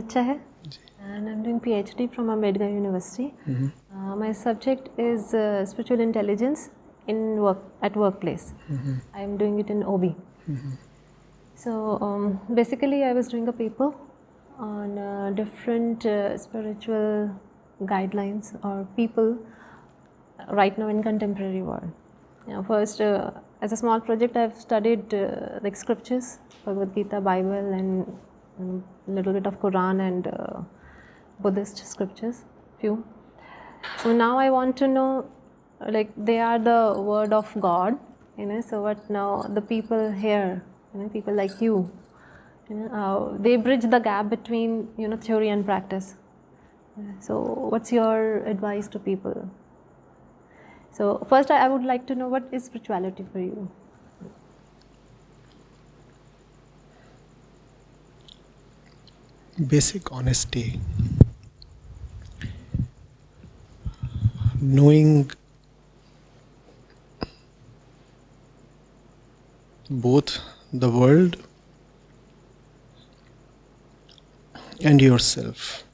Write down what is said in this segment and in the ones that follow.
अच्छा है and I'm doing PhD from Ambedkar University. My subject is spiritual intelligence in workplace. I am doing it in OB. So basically I was doing a paper on different spiritual guidelines or people right now in contemporary world. First, as a small project, I've studied like scriptures, Bhagavad Gita, Bible, and a little bit of Quran and Buddhist scriptures, few. So now I want to know, like they are the word of God, so what now the people here, people like you, they bridge the gap between, theory and practice. So what's your advice to people? So first I would like to know, what is spirituality for you? Basic honesty. Knowing both the world and yourself.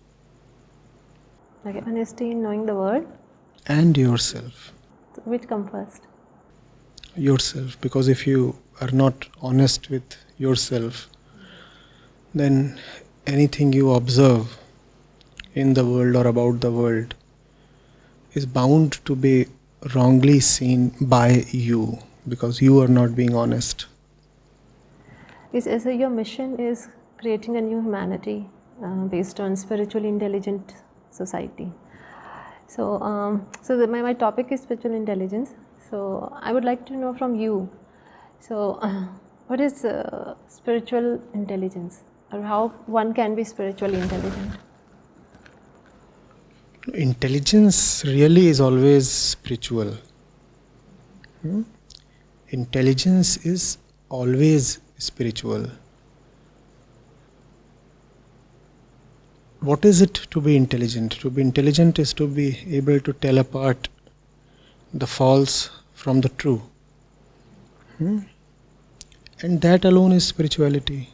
Okay, honesty in knowing the world. And yourself. So which come first? Yourself, because if you are not honest with yourself, then anything you observe in the world or about the world is bound to be wrongly seen by you, because you are not being honest. So your mission is creating a new humanity based on spiritually intelligent society. So, my topic is spiritual intelligence. So I would like to know from you. So what is spiritual intelligence, or how one can be spiritually intelligent? Intelligence really is always spiritual. Intelligence is always spiritual. What is it to be intelligent? To be intelligent is to be able to tell apart the false from the true. And that alone is spirituality.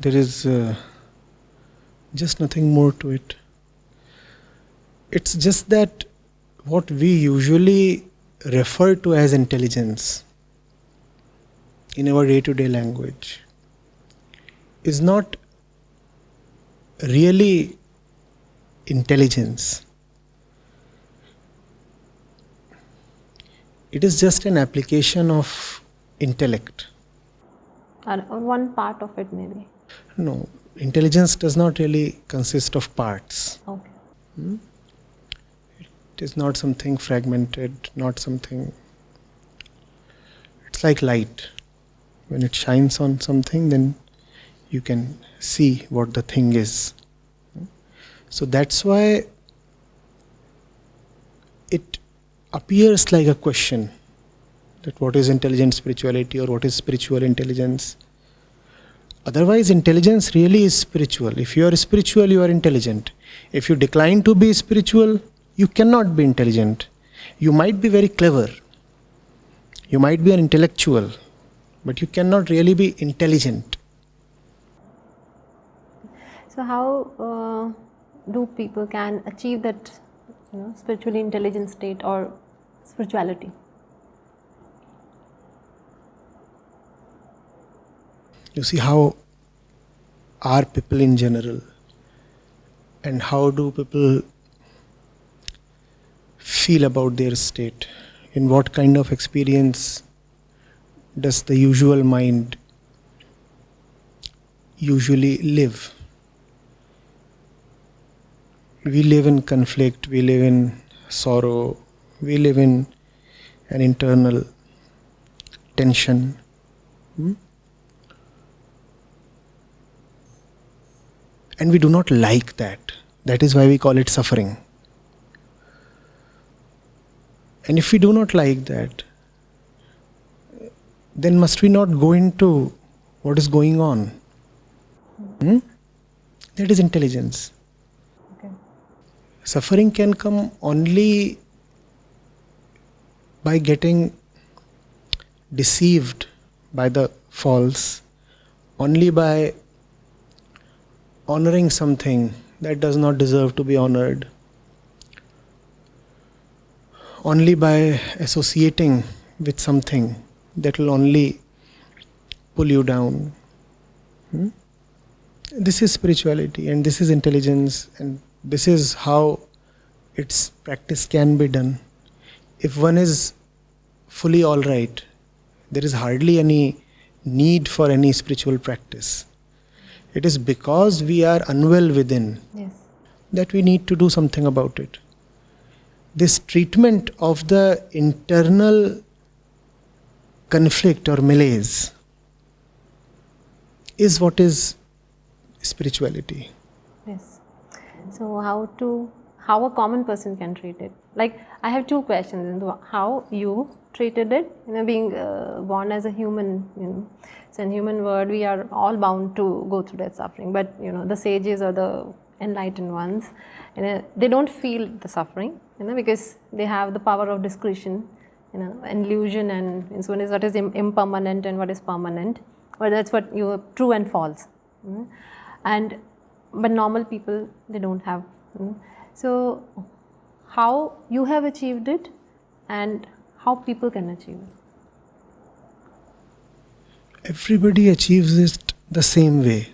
There is just nothing more to it. It's just that what we usually refer to as intelligence in our day-to-day language is not really intelligence. It is just an application of intellect. Or one part of it maybe. No, intelligence does not really consist of parts. Okay. It is not something fragmented, not something. It's like light. When it shines on something, then you can see what the thing is. So that's why it appears like a question, that what is intelligent spirituality or what is spiritual intelligence. Otherwise, intelligence really is spiritual. If you are spiritual, you are intelligent. If you decline to be spiritual, you cannot be intelligent. You might be very clever. You might be an intellectual, but you cannot really be intelligent. So how do people can achieve that, spiritually intelligent state or spirituality? You see, how are people in general, and how do people feel about their state? In what kind of experience does the usual mind usually live? We live in conflict, we live in sorrow, we live in an internal tension. And we do not like that. That is why we call it suffering. And if we do not like that, then must we not go into what is going on? That is intelligence. Okay. Suffering can come only by getting deceived by the false, only by honoring something that does not deserve to be honored, only by associating with something that will only pull you down. This is spirituality, and this is intelligence, and this is how its practice can be done. If one is fully all right, there is hardly any need for any spiritual practice. It is because we are unwell within that we need to do something about it. This treatment of the internal conflict or malaise is what is spirituality. Yes. So how a common person can treat it? Like, I have two questions. How you treated it, being born as a human, so in human world we are all bound to go through that suffering, but the sages or the enlightened ones, they don't feel the suffering, because they have the power of discretion, illusion, and so on is what is impermanent and what is permanent, or that's what true and false. But normal people, they don't have. So how you have achieved it and how people can achieve it? Everybody achieves it the same way.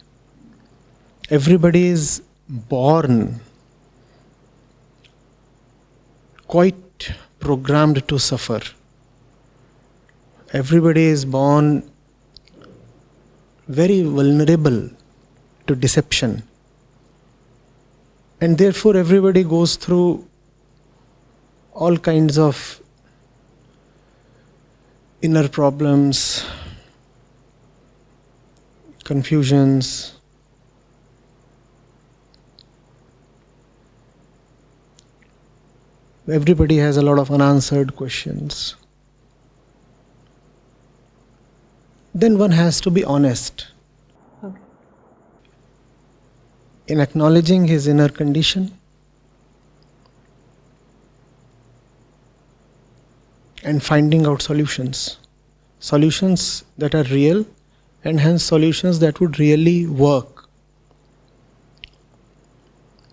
Everybody is born quite programmed to suffer. Everybody is born very vulnerable to deception. And therefore everybody goes through all kinds of inner problems, confusions. Everybody has a lot of unanswered questions. Then one has to be honest. Okay. In acknowledging his inner condition and finding out solutions that are real, and hence solutions that would really work.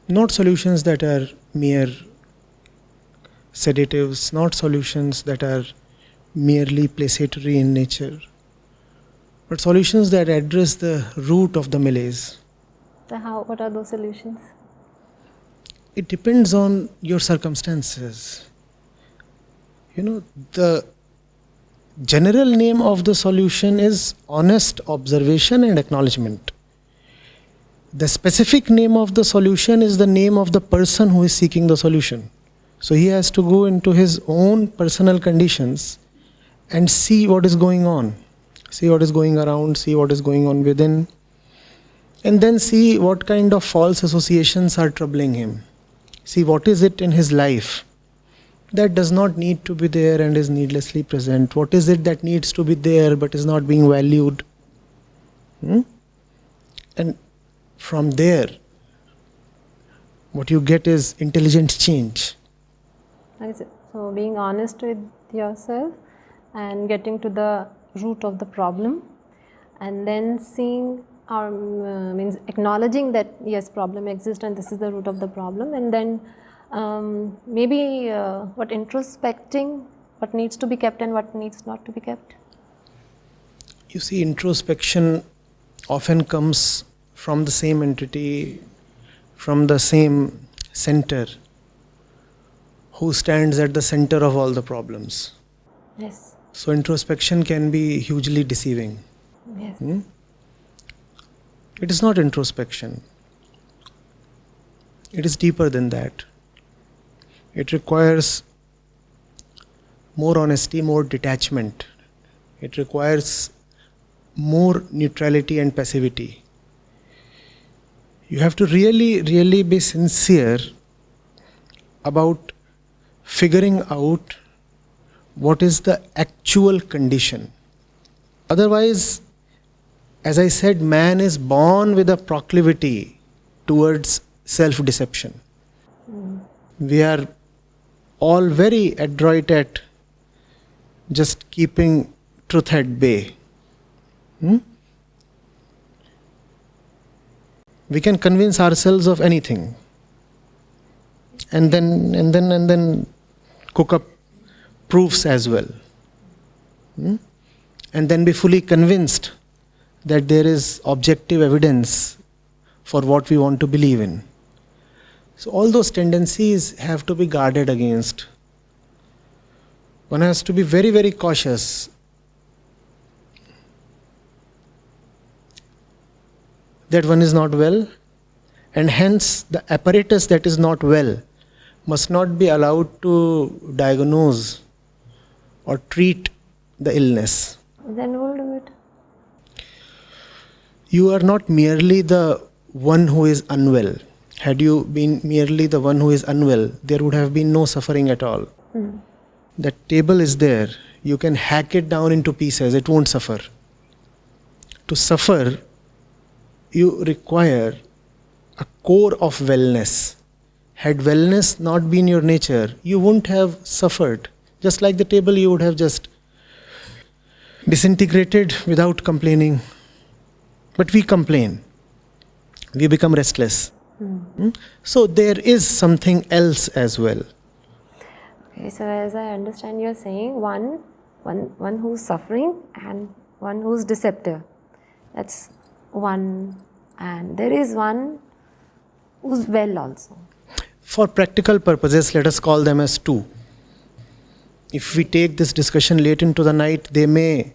Not solutions that are mere sedatives, not solutions that are merely placatory in nature, but solutions that address the root of the malaise. So what are those solutions? It depends on your circumstances. The general name of the solution is honest observation and acknowledgement. The specific name of the solution is the name of the person who is seeking the solution. So he has to go into his own personal conditions and see what is going on, see what is going around, see what is going on within, and then see what kind of false associations are troubling him. See what is it in his life that does not need to be there and is needlessly present. What is it that needs to be there but is not being valued? And from there, what you get is intelligent change. So being honest with yourself and getting to the root of the problem, and then seeing or means acknowledging that yes, problem exists and this is the root of the problem, and then maybe introspecting what needs to be kept and what needs not to be kept. You see, introspection often comes from the same entity, from the same center, who stands at the center of all the problems. Yes. So introspection can be hugely deceiving. Yes. It is not introspection. It is deeper than that. It requires more honesty, more detachment. It requires more neutrality and passivity. You have to really, really be sincere about figuring out what is the actual condition. Otherwise, as I said, man is born with a proclivity towards self-deception. We are all very adroit at just keeping truth at bay. We can convince ourselves of anything. And then cook up proofs as well. And then be fully convinced that there is objective evidence for what we want to believe in. So all those tendencies have to be guarded against. One has to be very, very cautious. That one is not well, and hence the apparatus that is not well must not be allowed to diagnose or treat the illness. Then who will do it? You are not merely the one who is unwell. Had you been merely the one who is unwell, there would have been no suffering at all. That table is there. You can hack it down into pieces. It won't suffer. To suffer, you require a core of wellness. Had wellness not been your nature, you wouldn't have suffered. Just like the table, you would have just disintegrated without complaining. But we complain. We become restless. So there is something else as well. Okay, so as I understand, you're saying one who's suffering and one who's deceptive. That's one, and there is one who's well also. For practical purposes, let us call them as two. If we take this discussion late into the night, they may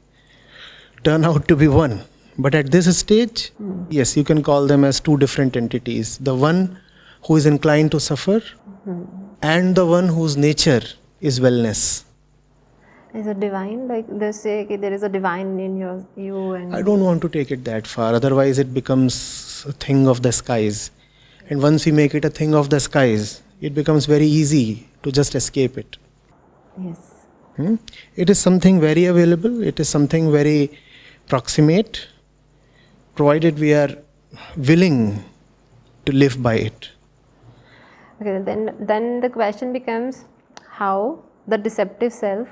turn out to be one. But at this stage, yes, you can call them as two different entities. The one who is inclined to suffer and the one whose nature is wellness. Is it divine? Like they say there is a divine in you and... I don't want to take it that far. Otherwise it becomes a thing of the skies. And once we make it a thing of the skies, it becomes very easy to just escape it. Yes. It is something very available. It is something very proximate, provided we are willing to live by it. Okay, then the question becomes how the deceptive self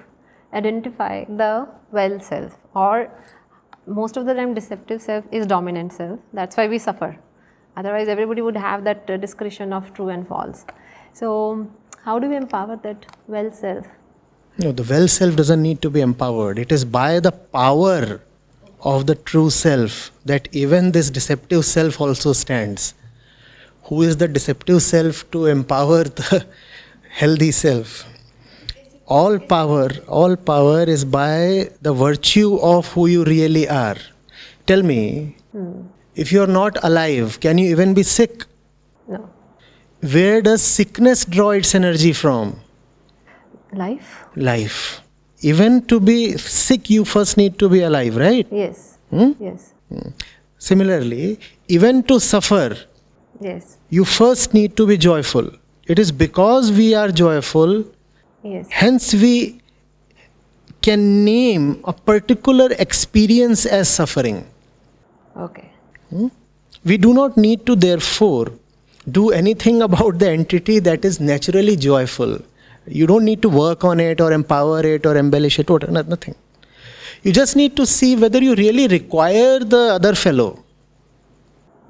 identify the well self, or most of the time deceptive self is dominant self. That's why we suffer. Otherwise everybody would have that discretion of true and false. So how do we empower that well self? No, the well self doesn't need to be empowered. It is by the power of the true self that even this deceptive self also stands. Who is the deceptive self to empower the healthy self? All power is by the virtue of who you really are. Tell me, if you are not alive, can you even be sick? No. Where does sickness draw its energy from? Life? Life. Even to be sick, you first need to be alive, right? Yes. Yes. Similarly, even to suffer, Yes. you first need to be joyful. It is because we are joyful, Yes. hence we can name a particular experience as suffering. Okay. We do not need to therefore do anything about the entity that is naturally joyful. You don't need to work on it or empower it or embellish it, nothing. You just need to see whether you really require the other fellow.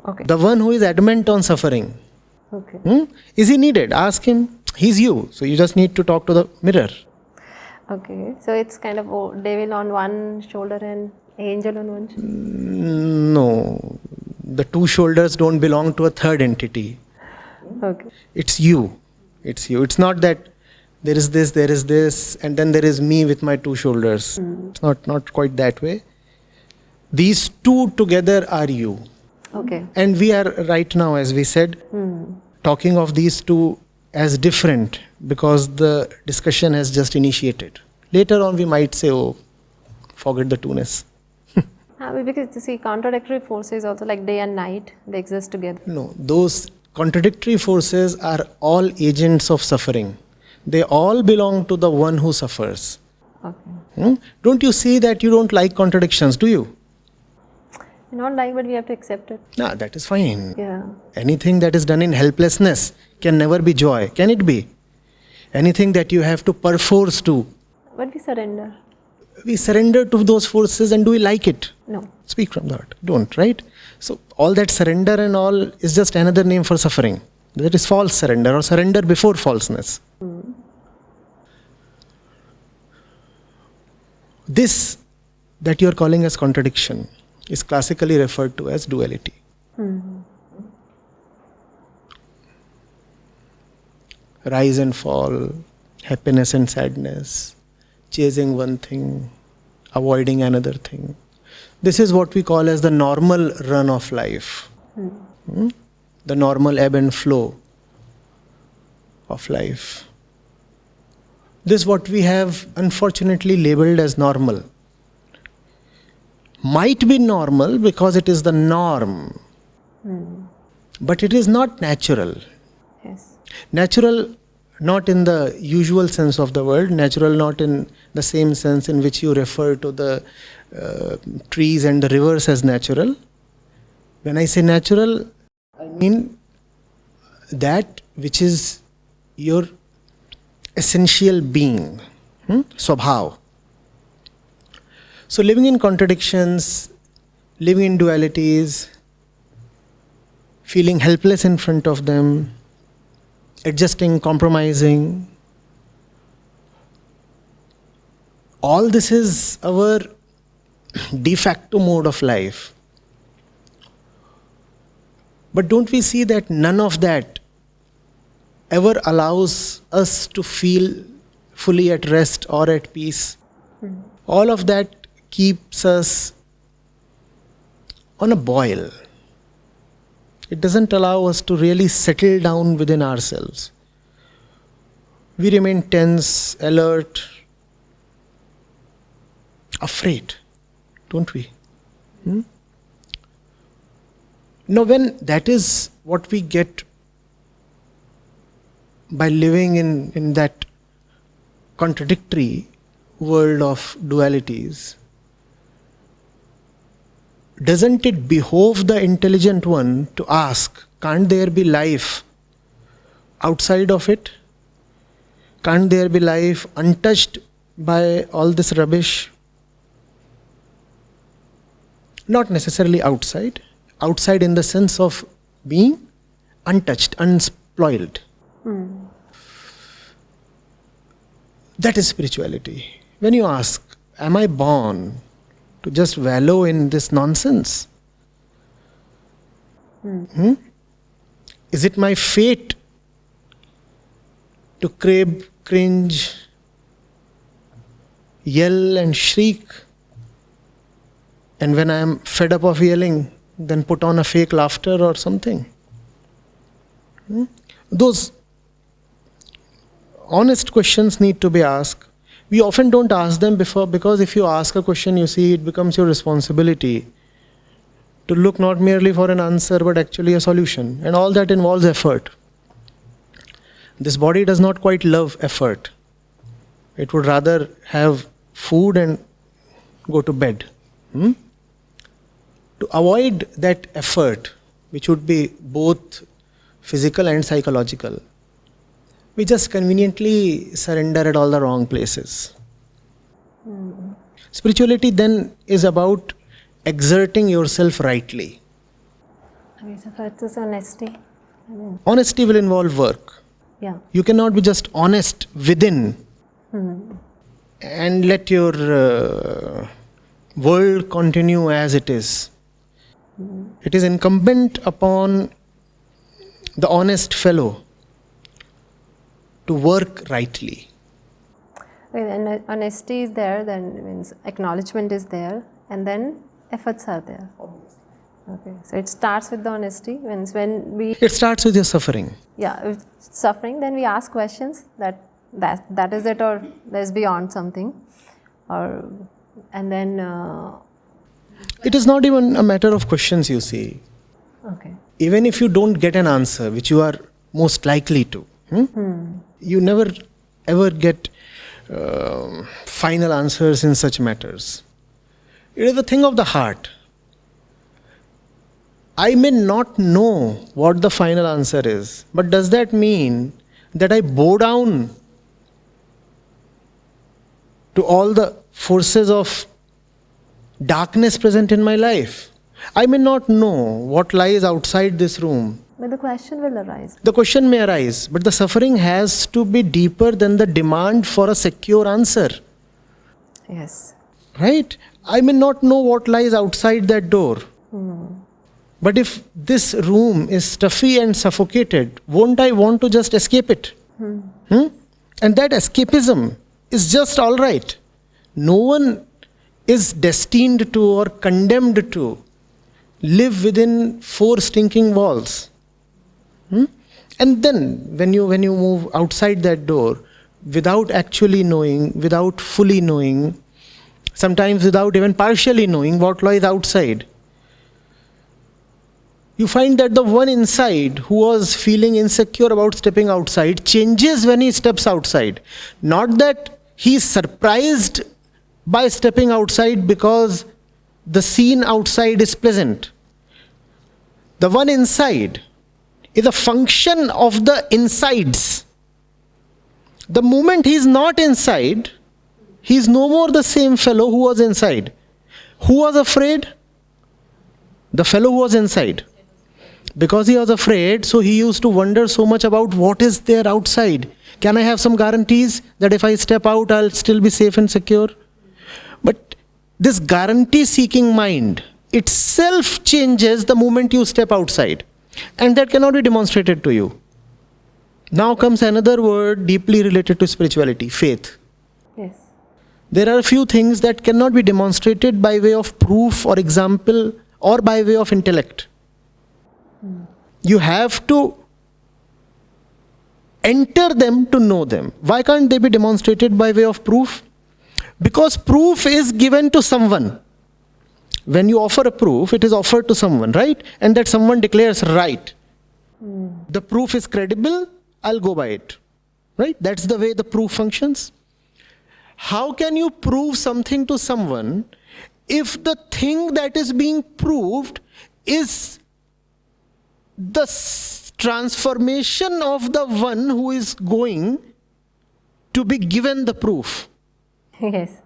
Okay. The one who is adamant on suffering. Okay. Is he needed? Ask him. He's you. So you just need to talk to the mirror. Okay. So it's kind of devil on one shoulder and angel on one shoulder? No. The two shoulders don't belong to a third entity. Okay. It's you. It's you. It's not that there is this, and then there is me with my two shoulders. It's not quite that way. These two together are you. Okay. And we are right now, as we said, talking of these two as different because the discussion has just initiated. Later on we might say, oh, forget the two-ness. Because you see, contradictory forces also, like day and night, they exist together. No, those contradictory forces are all agents of suffering. They all belong to the one who suffers. Okay. Don't you see that you don't like contradictions, do you? Not like, but we have to accept it. Nah, that is fine. Yeah. Anything that is done in helplessness can never be joy. Can it be? Anything that you have to perforce do. But we surrender. we surrender to those forces, and do we like it? No. Speak from the heart. Don't, right? So all that surrender and all is just another name for suffering. That is false surrender, or surrender before falseness. This that you are calling as contradiction is classically referred to as duality. Rise and fall, happiness and sadness, chasing one thing, avoiding another thing. This is what we call as the normal run of life. The normal ebb and flow of life. This is what we have unfortunately labeled as normal. Might be normal because it is the norm. But it is not natural. Yes. Natural, not in the usual sense of the word, natural not in the same sense in which you refer to the trees and the rivers as natural. When I say natural, I mean that which is your essential being, swabhav. So living in contradictions, living in dualities, feeling helpless in front of them, adjusting, compromising, all this is our de facto mode of life. But don't we see that none of that ever allows us to feel fully at rest or at peace? All of that keeps us on a boil. It doesn't allow us to really settle down within ourselves. We remain tense, alert, afraid, don't we? Now, when that is what we get by living in that contradictory world of dualities, doesn't it behove the intelligent one to ask, can't there be life outside of it? Can't there be life untouched by all this rubbish? Not necessarily outside. Outside in the sense of being untouched, unspoiled. That is spirituality. When you ask, am I born to just wallow in this nonsense? Is it my fate to crave, cringe, yell and shriek? And when I am fed up of yelling, then put on a fake laughter or something? Those honest questions need to be asked. We often don't ask them before, because if you ask a question, you see, it becomes your responsibility to look not merely for an answer, but actually a solution. And all that involves effort. This body does not quite love effort. It would rather have food and go to bed. To avoid that effort, which would be both physical and psychological, we just conveniently surrender at all the wrong places. Spirituality then is about exerting yourself rightly. Okay, so first is honesty. Honesty will involve work. Yeah. You cannot be just honest within and let your world continue as it is. It is incumbent upon the honest fellow to work rightly. Okay, and honesty is there, then means acknowledgement is there, and then efforts are there. Okay, so it starts with the honesty. Means when we It starts with your suffering. if suffering, then we ask questions that is it, or there's beyond something, and then It is not even a matter of questions, you see. okay. Even if you don't get an answer, which you are most likely to, you never ever get final answers in such matters. It is a thing of the heart. I may not know what the final answer is, but does that mean that I bow down to all the forces of darkness present in my life. I may not know what lies outside this room. But the question will arise. The question may arise, but the suffering has to be deeper than the demand for a secure answer. Yes. Right? I may not know what lies outside that door. But if this room is stuffy and suffocated, won't I want to just escape it? And that escapism is just all right. No one is destined to or condemned to live within 4 stinking walls. And then when you move outside that door, without actually knowing, without fully knowing, sometimes without even partially knowing what lies outside, you find that the one inside who was feeling insecure about stepping outside changes when he steps outside. Not that he is surprised by stepping outside because the scene outside is pleasant. The one inside is a function of the insides. The moment he is not inside, he is no more the same fellow who was inside. Who was afraid? The fellow who was inside. Because he was afraid, so he used to wonder so much about what is there outside. Can I have some guarantees that if I step out, I'll still be safe and secure? But this guarantee-seeking mind itself changes the moment you step outside. And that cannot be demonstrated to you. Now comes another word deeply related to spirituality, faith. Yes. There are a few things that cannot be demonstrated by way of proof or example or by way of intellect. You have to enter them to know them. Why can't they be demonstrated by way of proof? Because proof is given to someone. When you offer a proof, it is offered to someone, right? And that someone declares, right. The proof is credible, I'll go by it. Right? That's the way the proof functions. How can you prove something to someone if the thing that is being proved is the transformation of the one who is going to be given the proof? Yes.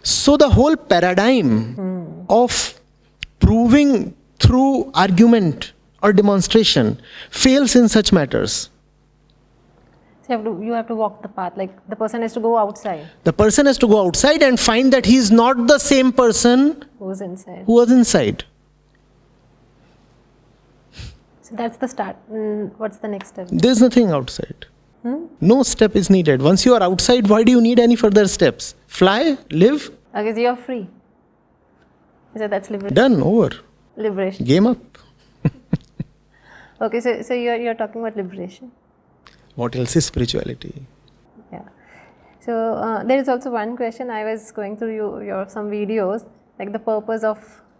So the whole paradigm of proving through argument or demonstration fails in such matters. So you have to walk the path, like the person has to go outside. The person has to go outside and find that he is not the same person Who's inside. who was inside. So that's the start. What's the next step? There is nothing outside. No step is needed. Once you are outside, why do you need any further steps? Fly, live, Okay, so you're free. So that's liberation. done, over. Liberation. Game up. Okay, so you're talking about liberation. What else is spirituality? Yeah. So there is also one question. I was going through your some videos, like the purpose of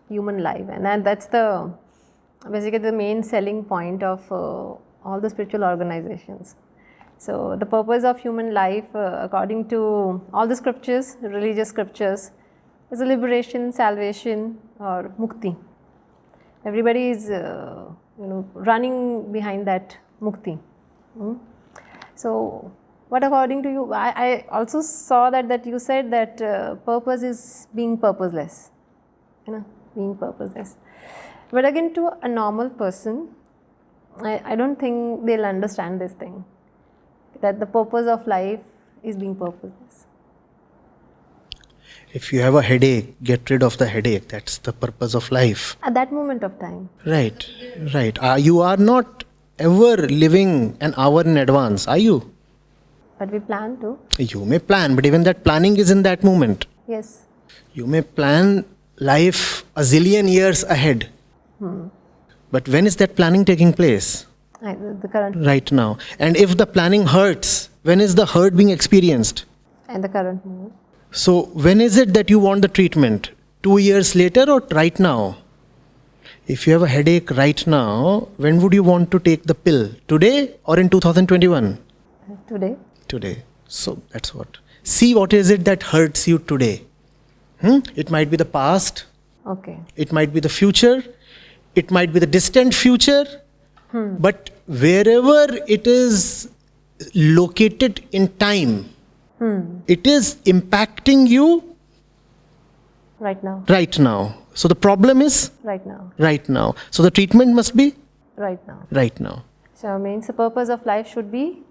human life, and that's basically the main selling point of all the spiritual organizations. So the purpose of human life, according to all the scriptures, religious scriptures, is a liberation, salvation, or mukti. Everybody is running behind that mukti. So what according to you? I also saw that you said that purpose is being purposeless, being purposeless. But again, to a normal person, I don't think they'll understand this thing, that the purpose of life is being purposeless. If you have a headache, get rid of the headache. That's the purpose of life. At that moment of time. Right, right. You are not ever living an hour in advance, are you? But we plan to. You may plan, but even that planning is in that moment. Yes. You may plan life a zillion years ahead. But when is that planning taking place? The current. Right now. And if the planning hurts, when is the hurt being experienced? And the current moment. So when is it that you want the treatment? 2 years later or right now? If you have a headache right now, when would you want to take the pill? Today or in 2021? Today. Today. So that's what. See what is it that hurts you today. It might be the past. Okay. It might be the future. It might be the distant future. But wherever it is located in time, It is impacting you Right now. right now. So the problem is Right now. right now. So the treatment must be Right now. right now. So means the purpose of life should be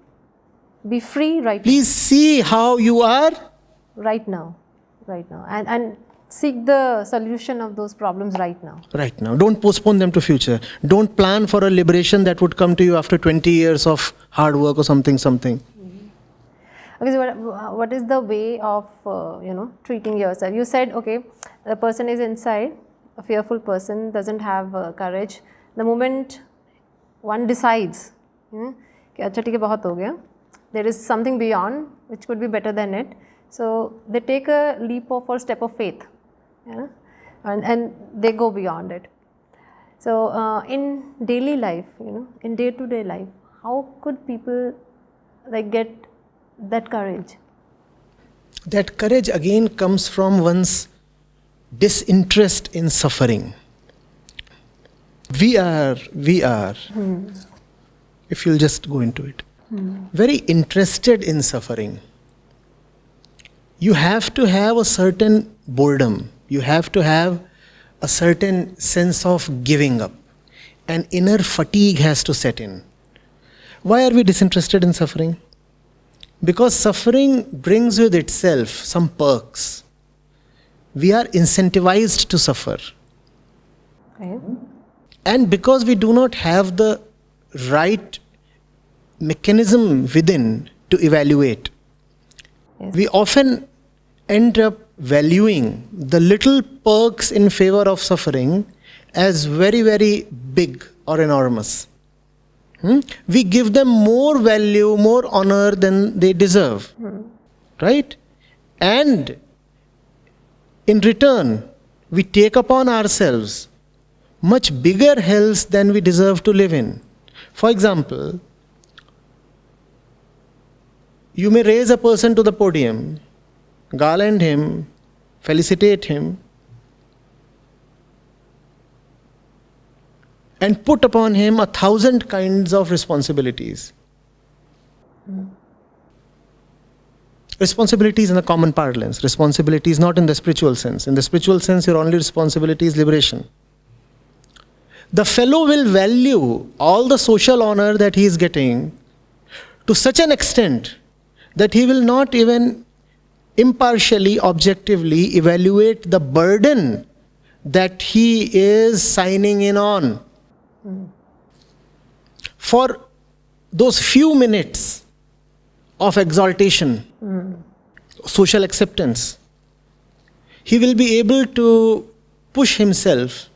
free right Please see how you are. now. Right now. Right now. And seek the solution of those problems right now. Right now. Don't postpone them to future. Don't plan for a liberation that would come to you after 20 years of hard work or something. Okay, so what is the way of treating yourself? You said, okay, the person is inside, a fearful person doesn't have courage. The moment one decides, कि अच्छा ठीक है बहुत हो गया, there is something beyond which could be better than it. So they take a leap of or step of faith, and they go beyond it. So in daily life, in day-to-day life, how could people get that courage? That courage again comes from one's disinterest in suffering. We are, if you'll just go into it, very interested in suffering. You have to have a certain boredom. You have to have a certain sense of giving up. An inner fatigue has to set in. Why are we disinterested in suffering? Because suffering brings with itself some perks. We are incentivized to suffer. Okay. And because we do not have the right mechanism within to evaluate, Yes. we often end up valuing the little perks in favor of suffering as very, very big or enormous. We give them more value, more honor than they deserve. Right? And in return, we take upon ourselves much bigger hells than we deserve to live in. For example, you may raise a person to the podium, garland him, felicitate him, and put upon him 1,000 kinds of responsibilities. Responsibilities in the common parlance. Responsibilities not in the spiritual sense. In the spiritual sense, your only responsibility is liberation. The fellow will value all the social honor that he is getting to such an extent that he will not even impartially, objectively evaluate the burden that he is signing in on. For those few minutes of exaltation, social acceptance, he will be able to push himself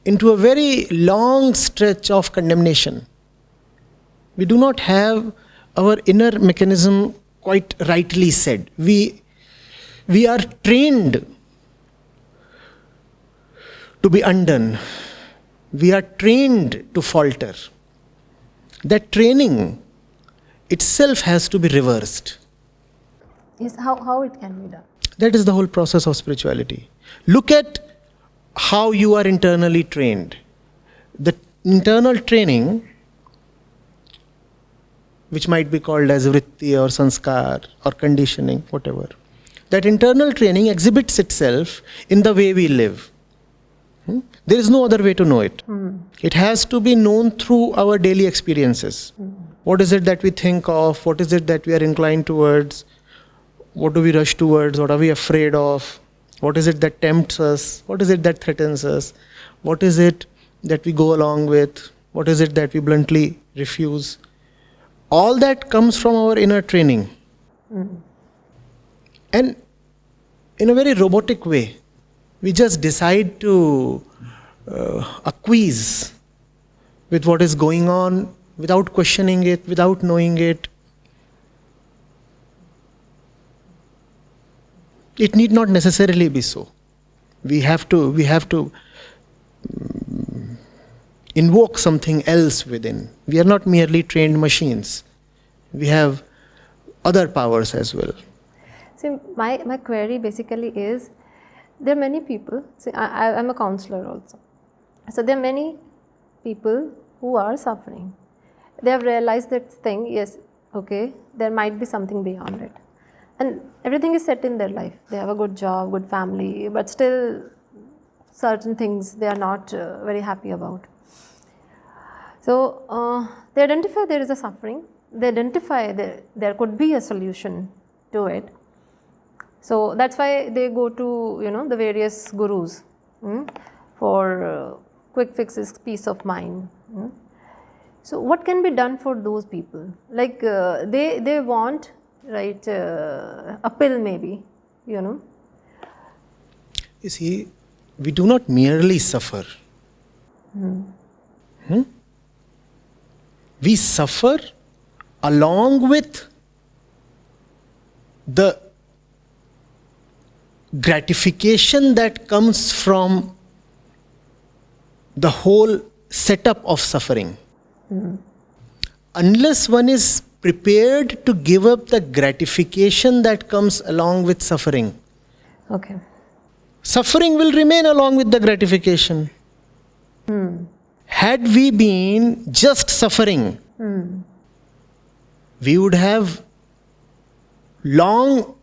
into a very long stretch of condemnation. We do not have our inner mechanism quite rightly said. We are trained to be undone. We are trained to falter. That training itself has to be reversed. Yes, how it can be done? That is the whole process of spirituality. Look at how you are internally trained. The internal training, which might be called as vritti or sanskar or conditioning, whatever. That internal training exhibits itself in the way we live. There is no other way to know it. It has to be known through our daily experiences. What is it that we think of? What is it that we are inclined towards? What do we rush towards? What are we afraid of? What is it that tempts us? What is it that threatens us? What is it that we go along with? What is it that we bluntly refuse? All that comes from our inner training. And in a very robotic way, we just decide to acquiesce with what is going on without questioning it, without knowing it. It need not necessarily be so. We have to invoke something else within. We are not merely trained machines. We have other powers as well. See, my query basically is, there are many people, see, I'm a counselor also. So there are many people who are suffering. They have realized that thing, yes, okay, there might be something beyond it. and everything is set in their life. They have a good job, good family, but still certain things they are not very happy about. So they identify there is a suffering, they identify there could be a solution to it. So that's why they go to the various gurus for quick fixes, peace of mind. So what can be done for those people? Like they want, right, a pill maybe, You see, we do not merely suffer. We suffer along with the gratification that comes from the whole setup of suffering. Unless one is prepared to give up the gratification that comes along with suffering, okay, suffering will remain along with the gratification. Had we been just suffering, we would have long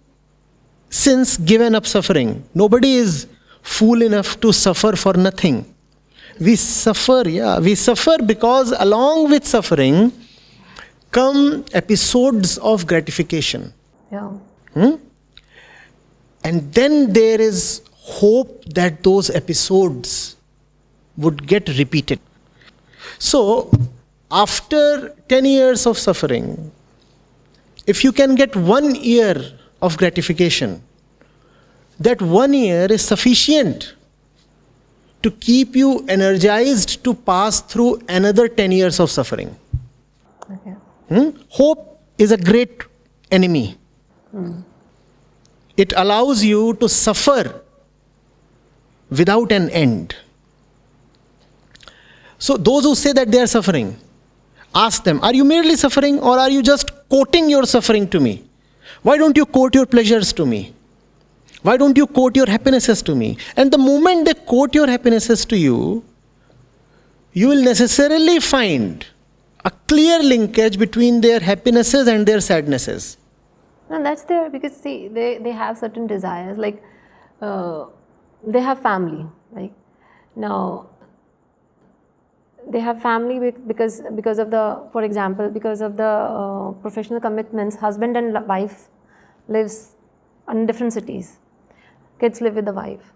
since given up suffering. Nobody is fool enough to suffer for nothing. We suffer because along with suffering come episodes of gratification. yeah, And then there is hope that those episodes would get repeated. So, after 10 years of suffering, if you can get 1 year of gratification, that 1 year is sufficient to keep you energized to pass through another 10 years of suffering. okay, Hope is a great enemy. It allows you to suffer without an end. So those who say that they are suffering, ask them, are you merely suffering or are you just quoting your suffering to me? Why don't you quote your pleasures to me? Why don't you quote your happinesses to me? And the moment they quote your happinesses to you, you will necessarily find a clear linkage between their happinesses and their sadnesses. no, that's there because see, they have certain desires, like they have family, right? Now they have family because of the, for example, because of the professional commitments. Husband and wife lives in different cities. Kids live with the wife.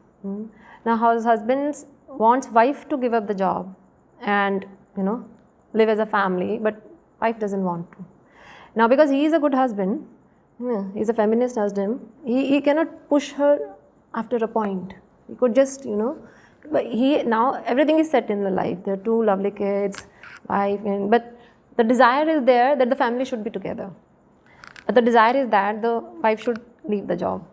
Now husband wants wife to give up the job and live as a family, but wife doesn't want to. Now because he is a good husband, he's a feminist husband, he cannot push her after a point. He could just but now everything is set in the life. There are 2 lovely kids, wife, but the desire is there that the family should be together. But the desire is that the wife should leave the job.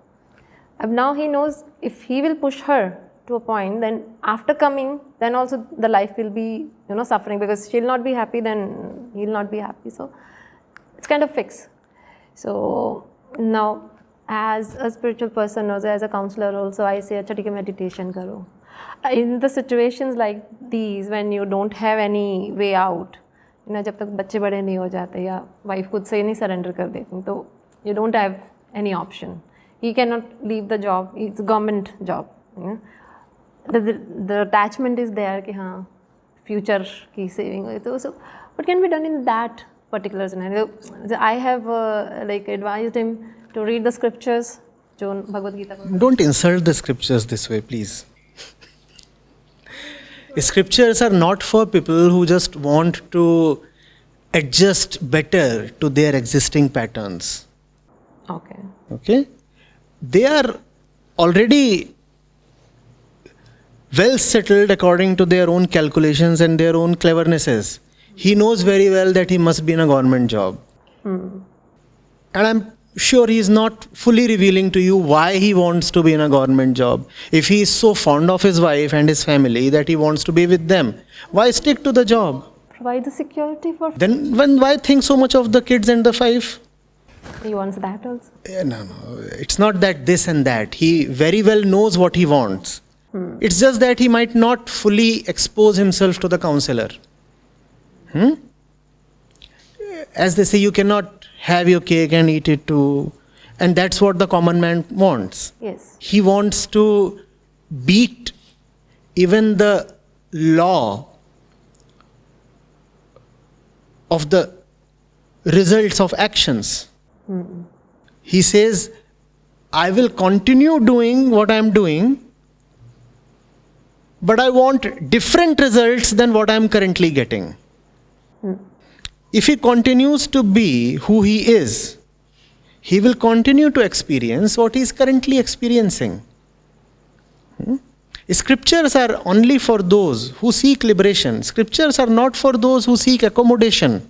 And now he knows if he will push her to a point, then after coming, then also the life will be suffering because she'll not be happy, then he'll not be happy. So it's kind of fixed. So now as a spiritual person or as a counselor also, I say Acharya meditation karo. In the situations like these, when you don't have any way out, जब तक बच्चे बड़े नहीं हो जाते या wife खुद से नहीं सरेंडर कर देती, तो you don't have any option. He cannot leave the job. It's a government job. The attachment is there कि हाँ future की saving. So what can be done in that particular scenario? I have advised him to read the scriptures. जो भगवद गीता को. Don't insult the scriptures this way, please. Scriptures are not for people who just want to adjust better to their existing patterns. Okay. Okay? They are already well settled according to their own calculations and their own clevernesses. He knows very well that he must be in a government job. And I'm sure he is not fully revealing to you why he wants to be in a government job. If he is so fond of his wife and his family that he wants to be with them, why stick to the job? Provide the security for. Then why think so much of the kids and the wife? He wants that also. No. It's not that this and that. He very well knows what he wants. It's just that he might not fully expose himself to the counselor. As they say, you cannot have your cake and eat it too. And that's what the common man wants. Yes. He wants to beat even the law of the results of actions. He says, I will continue doing what I am doing, but I want different results than what I am currently getting. If he continues to be who he is, he will continue to experience what he is currently experiencing. Scriptures are only for those who seek liberation. Scriptures are not for those who seek accommodation.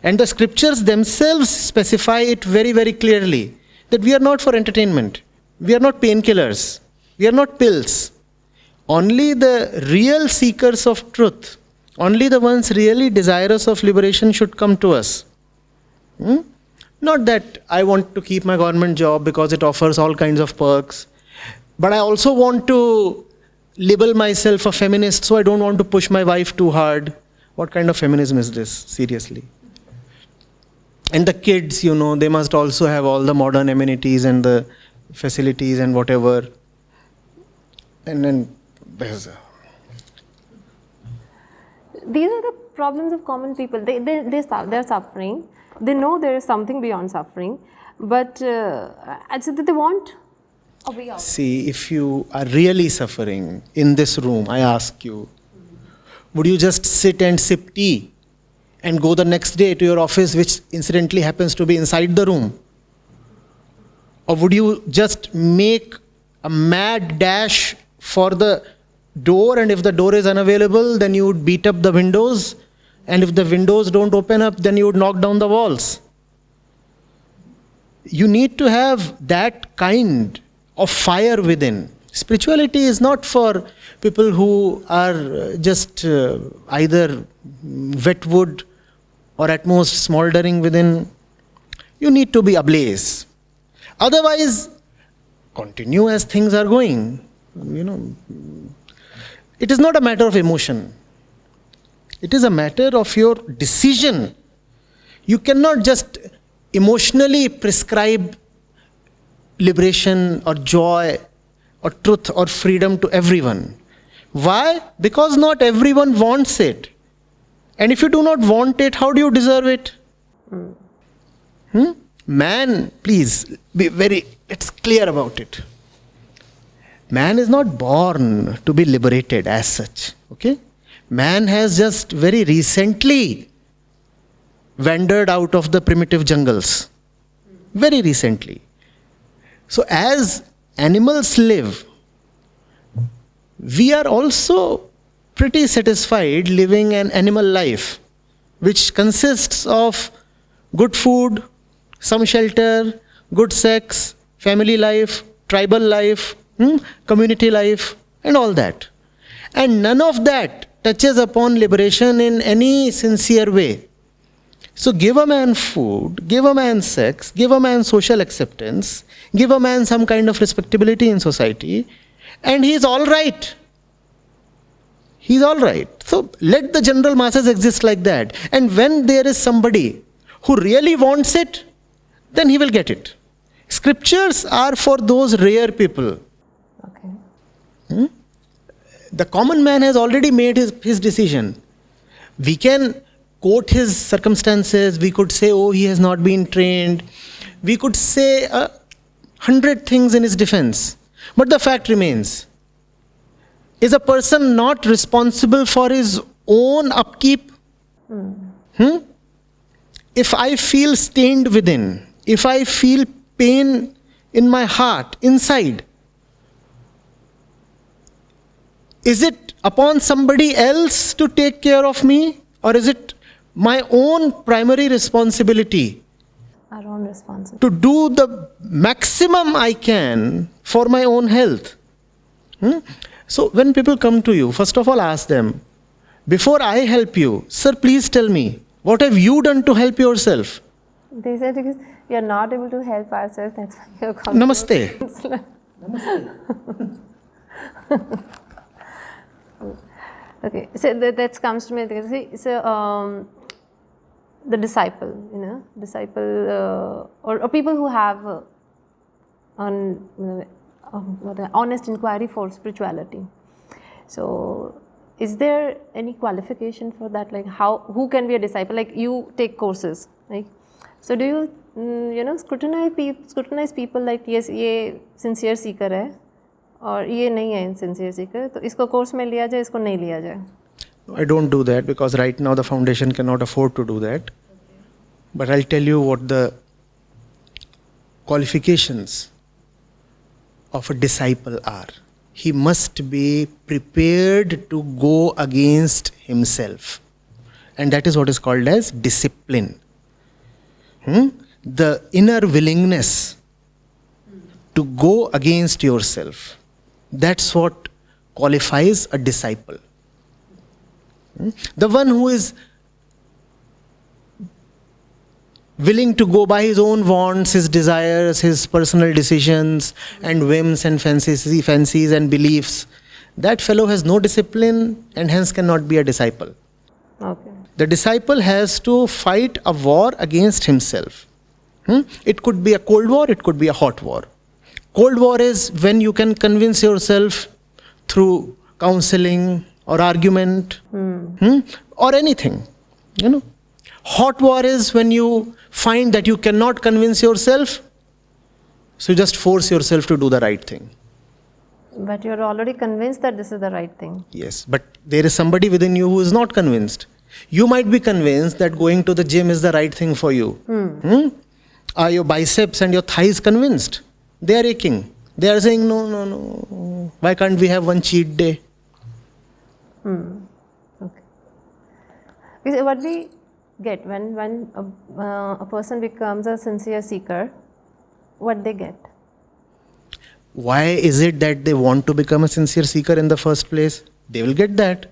And the scriptures themselves specify it very, very clearly that we are not for entertainment. We are not painkillers. We are not pills. Only the real seekers of truth, only the ones really desirous of liberation should come to us. Not that I want to keep my government job because it offers all kinds of perks, but I also want to label myself a feminist, so I don't want to push my wife too hard. What kind of feminism is this? Seriously. And the kids, they must also have all the modern amenities and the facilities and whatever. And then there's These are the problems of common people. They're suffering. They know there is something beyond suffering, but they want a way out. See, if you are really suffering in this room, I ask you, would you just sit and sip tea and go the next day to your office, which incidentally happens to be inside the room? Or would you just make a mad dash for the door, and if the door is unavailable, then you would beat up the windows, and if the windows don't open up, then you would knock down the walls? You need to have that kind of fire within. Spirituality is not for people who are just either wet wood or at most smoldering within. You need to be ablaze. Otherwise, continue as things are going. It is not a matter of emotion. It is a matter of your decision. You cannot just emotionally prescribe liberation or joy or truth or freedom to everyone. Why? Because not everyone wants it. And if you do not want it, how do you deserve it? Man, please, let's clear about it. Man is not born to be liberated as such. Okay? Man has just very recently wandered out of the primitive jungles. Very recently. So as animals live, we are also pretty satisfied living an animal life, which consists of good food, some shelter, good sex, family life, tribal life, community life, and all that. And none of that touches upon liberation in any sincere way. So give a man food, give a man sex, give a man social acceptance, give a man some kind of respectability in society, and he is all right. He's all right. So let the general masses exist like that. And when there is somebody who really wants it, then he will get it. Scriptures are for those rare people. Okay. The common man has already made his decision. We can quote his circumstances. We could say, oh, he has not been trained. We could say 100 things in his defense. But the fact remains, is a person not responsible for his own upkeep? If I feel stained within, if I feel pain in my heart, inside, is it upon somebody else to take care of me? Or is it my own primary responsibility? Our own responsibility. To do the maximum I can for my own health. So when people come to you, first of all ask them, before I help you, sir, please tell me, what have you done to help yourself? They said because we are not able to help ourselves, that's why you have come. Namaste. Okay, so that comes to me. So the disciple, or people who have honest inquiry for spirituality. So, is there any qualification for that? Like, who can be a disciple? Like, you take courses, right? So, do you, scrutinize people like, yes, ये sincere seeker है, और ये नहीं है sincere seeker, तो इसको course में लिया जाए, इसको नहीं लिया जाए? I don't do that because right now the foundation cannot afford to do that. Okay. But I'll tell you what the qualifications of a disciple are. He must be prepared to go against himself. And that is what is called as discipline. The inner willingness to go against yourself. That's what qualifies a disciple. The one who is willing to go by his own wants, his desires, his personal decisions and whims and fancies and beliefs, that fellow has no discipline and hence cannot be a disciple. Okay. The disciple has to fight a war against himself. It could be a cold war, it could be a hot war. Cold war is when you can convince yourself through counseling or argument, or anything, Hot war is when you find that you cannot convince yourself, so you just force yourself to do the right thing. But you're already convinced that this is the right thing. Yes, but there is somebody within you who is not convinced. You might be convinced that going to the gym is the right thing for you. Are your biceps and your thighs convinced? They are aching. They are saying, no. Why can't we have one cheat day? Okay. Because what we get when a person becomes a sincere seeker, what they get? Why is it that they want to become a sincere seeker in the first place? They will get that.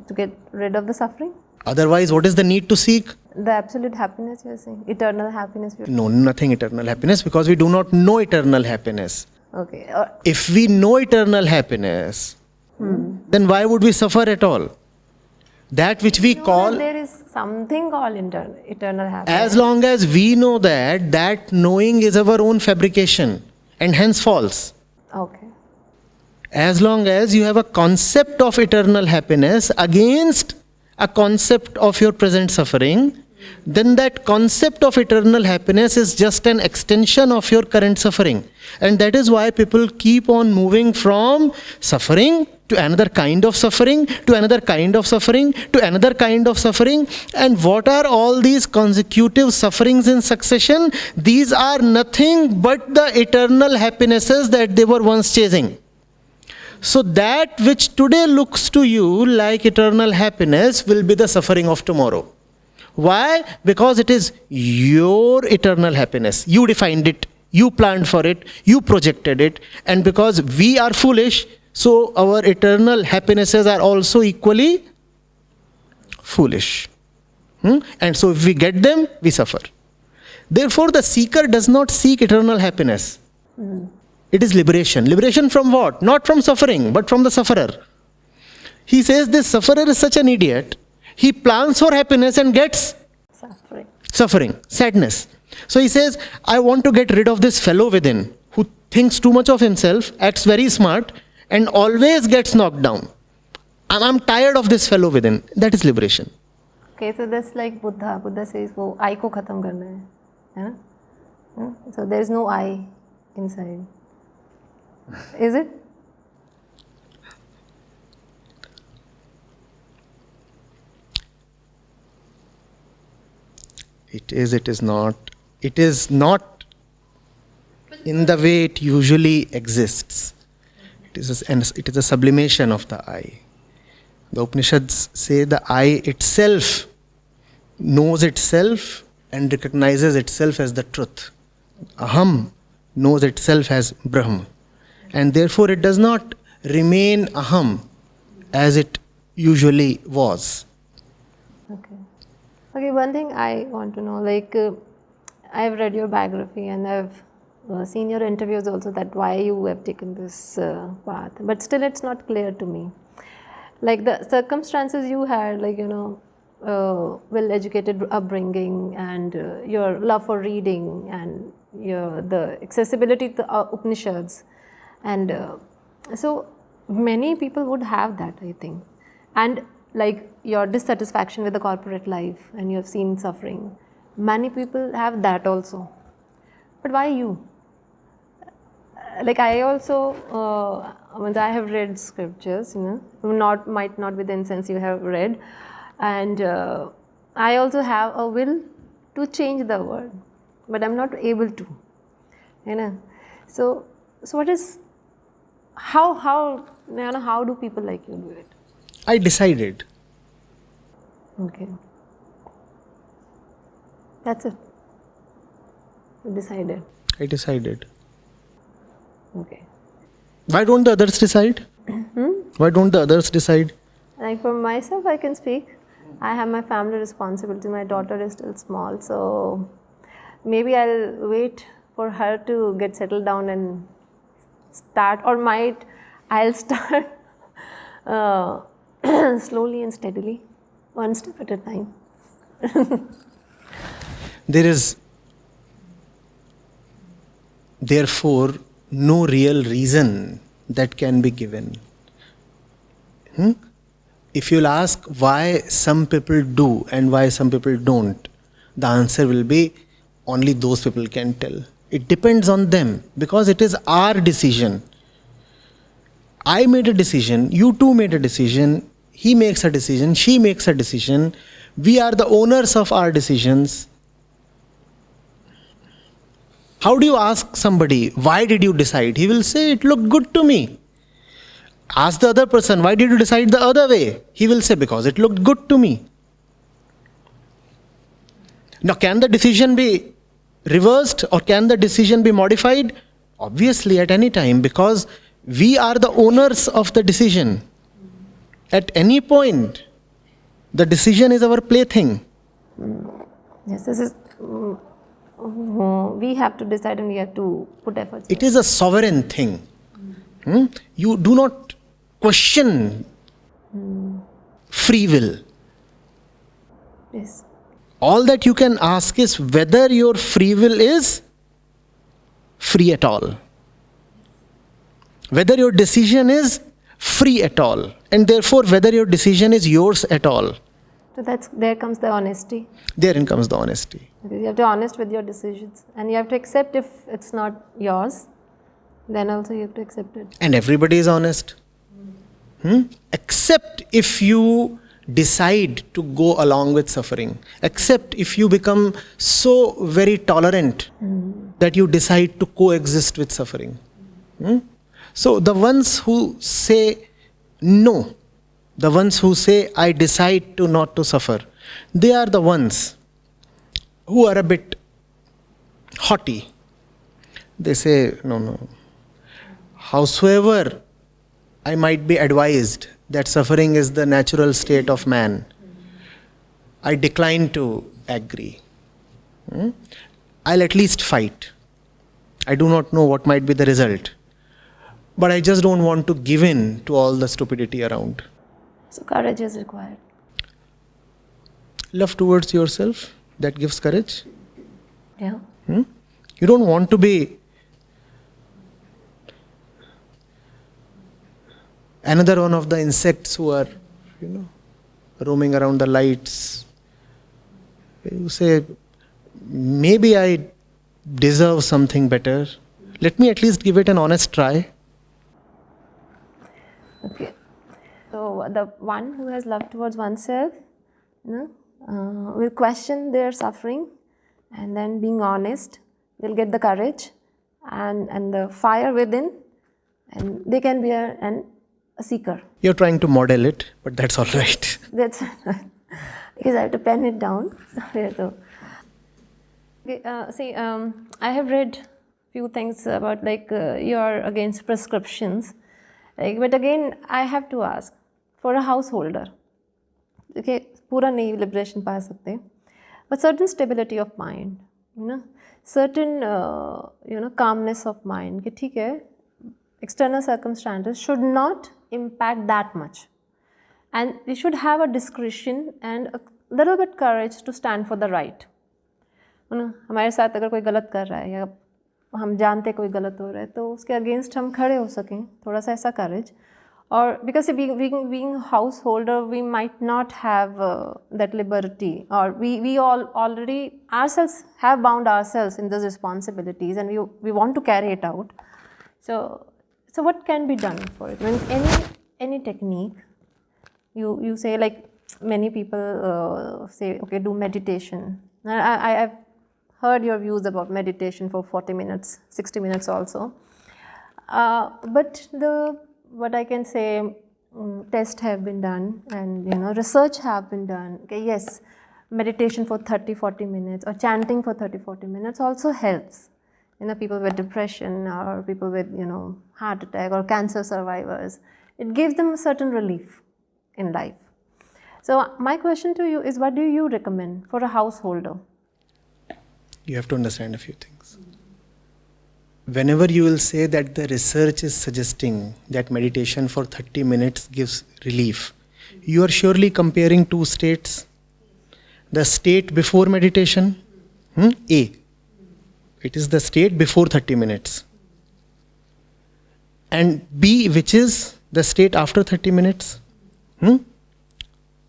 To get rid of the suffering? Otherwise, what is the need to seek? The absolute happiness, you are saying? Eternal happiness? No, nothing eternal happiness, because we do not know eternal happiness. Okay. If we know eternal happiness, then why would we suffer at all? That which we call... There is something called eternal happiness. As long as we know that knowing is our own fabrication and hence false. Okay. As long as you have a concept of eternal happiness against a concept of your present suffering, then that concept of eternal happiness is just an extension of your current suffering. And that is why people keep on moving from suffering to another kind of suffering, to another kind of suffering, to another kind of suffering. And what are all these consecutive sufferings in succession? These are nothing but the eternal happinesses that they were once chasing. So that which today looks to you like eternal happiness will be the suffering of tomorrow. Why? Because it is your eternal happiness. You defined it, you planned for it, you projected it, and because we are foolish, so our eternal happinesses are also equally foolish. And so if we get them, we suffer. Therefore, the seeker does not seek eternal happiness. It is liberation. Liberation from what? Not from suffering, but from the sufferer. He says this sufferer is such an idiot. He plans for happiness and gets suffering, sadness. So he says, I want to get rid of this fellow within who thinks too much of himself, acts very smart, and always gets knocked down. And I'm tired of this fellow within. That is liberation. Okay, so that's like Buddha. Buddha says, wo I ko khatam karna hai. So there is no I inside. Is it? It is, it is not. It is not in the way it usually exists. It is a sublimation of the I. The Upanishads say the I itself knows itself and recognizes itself as the truth. Aham knows itself as Brahm. And therefore it does not remain Aham as it usually was. Okay. Okay, one thing I want to know, like I've read your biography and I've seen your interviews also, that why you have taken this path, but still it's not clear to me. Like the circumstances you had, like well-educated upbringing and your love for reading and the accessibility to Upanishads, and so many people would have that, I think, and like your dissatisfaction with the corporate life and you have seen suffering, many people have that also, but why you? Like I also, I have read scriptures, might not be the instance you have read, and I also have a will to change the world, but I'm not able to, So what is, how do people like you do it? I decided. Okay, that's it. You decided. I decided. Okay. Why don't the others decide? Why don't the others decide? Like for myself, I can speak. I have my family responsibility. My daughter is still small, so maybe I'll wait for her to get settled down and start, or I'll start slowly and steadily, one step at a time. There is therefore no real reason that can be given. If you'll ask why some people do and why some people don't, the answer will be only those people can tell. It depends on them because it is our decision. I made a decision, you too made a decision, he makes a decision, she makes a decision. We are the owners of our decisions. How do you ask somebody, why did you decide? He will say, it looked good to me. Ask the other person, why did you decide the other way? He will say, because it looked good to me. Now, can the decision be reversed or can the decision be modified? Obviously, at any time, because we are the owners of the decision. At any point, the decision is our plaything. Yes, this is. We have to decide and we have to put efforts. It is a sovereign thing. You do not question free will. Yes. All that you can ask is whether your free will is free at all. Whether your decision is free at all. And therefore whether your decision is yours at all. So there comes the honesty. Therein comes the honesty. Because you have to be honest with your decisions. And you have to accept if it's not yours, then also you have to accept it. And everybody is honest. Except if you decide to go along with suffering. Except if you become so very tolerant that you decide to coexist with suffering. So the ones who say no, the ones who say I decide to not to suffer, they are the ones who are a bit haughty. They say, no. Howsoever I might be advised that suffering is the natural state of man, I decline to agree. I'll at least fight. I do not know what might be the result. But I just don't want to give in to all the stupidity around. So courage is required. Love towards yourself, that gives courage. Yeah. You don't want to be another one of the insects who are, roaming around the lights. You say, maybe I deserve something better. Let me at least give it an honest try. Okay. So the one who has love towards oneself, will question their suffering, and then being honest, they'll get the courage and the fire within, and they can be a seeker. You're trying to model it, but that's all right. That's because I have to pen it down. So, okay, I have read few things about you're against prescriptions. But again, I have to ask, for a householder, okay, पूरा नहीं liberation पा सकते, but certain stability of mind, certain calmness of mind, कि ठीक है, external circumstances should not impact that much, and we should have a discretion and little bit courage to stand for the right. हमारे साथ अगर कोई गलत कर रहा है या हम जानते कोई गलत हो रहा है तो उसके अगेंस्ट हम खड़े हो सकें, थोड़ा सा ऐसा करेज. Or because being a householder, we might not have that liberty, or we all already ourselves have bound ourselves in those responsibilities, and we want to carry it out. So what can be done for it? When any technique, you say, like many people say, okay, do meditation. I've heard your views about meditation for 40 minutes, 60 minutes also. But what I can say, tests have been done, and research have been done. Okay, yes, meditation for 30-40 minutes or chanting for 30-40 minutes also helps. People with depression or people with heart attack or cancer survivors, it gives them a certain relief in life. So my question to you is, what do you recommend for a householder? You have to understand a few things. Whenever you will say that the research is suggesting that meditation for 30 minutes gives relief, you are surely comparing two states. The state before meditation, A. It is the state before 30 minutes. And B, which is the state after 30 minutes.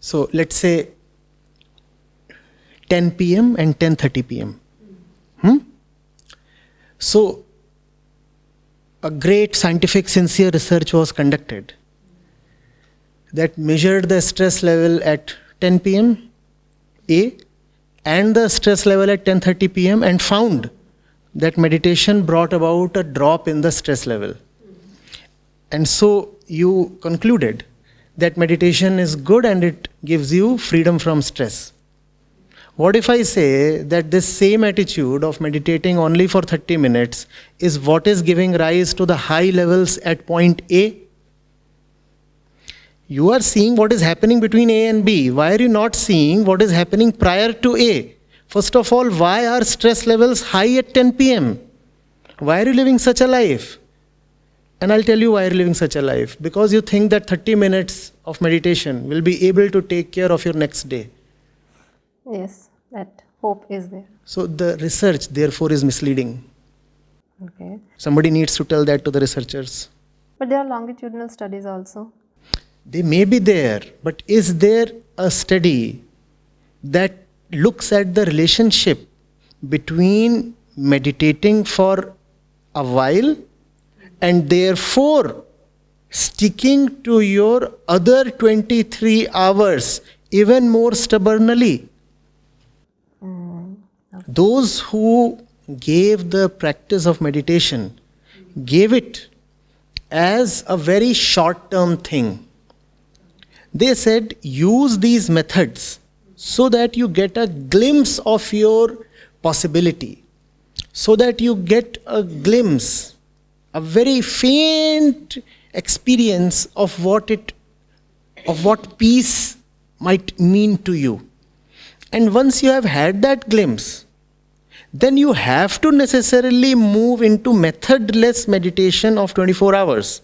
So let's say 10 p.m. and 10:30 p.m. So a great scientific sincere research was conducted that measured the stress level at 10 p.m. A and the stress level at 10:30 p.m. and found that meditation brought about a drop in the stress level. And so you concluded that meditation is good and it gives you freedom from stress. What if I say that this same attitude of meditating only for 30 minutes is what is giving rise to the high levels at point A? You are seeing what is happening between A and B. Why are you not seeing what is happening prior to A? First of all, why are stress levels high at 10 p.m.? Why are you living such a life? And I'll tell you why you're living such a life. Because you think that 30 minutes of meditation will be able to take care of your next day. Yes, that hope is there. So the research, therefore, is misleading. Okay. Somebody needs to tell that to the researchers. But there are longitudinal studies also. They may be there, but is there a study that looks at the relationship between meditating for a while and therefore sticking to your other 23 hours even more stubbornly? Okay. Those who gave the practice of meditation gave it as a very short-term thing. They said, use these methods so that you get a glimpse of your possibility, so that you get a glimpse, a very faint experience of what peace might mean to you. And once you have had that glimpse, then you have to necessarily move into methodless meditation of 24 hours.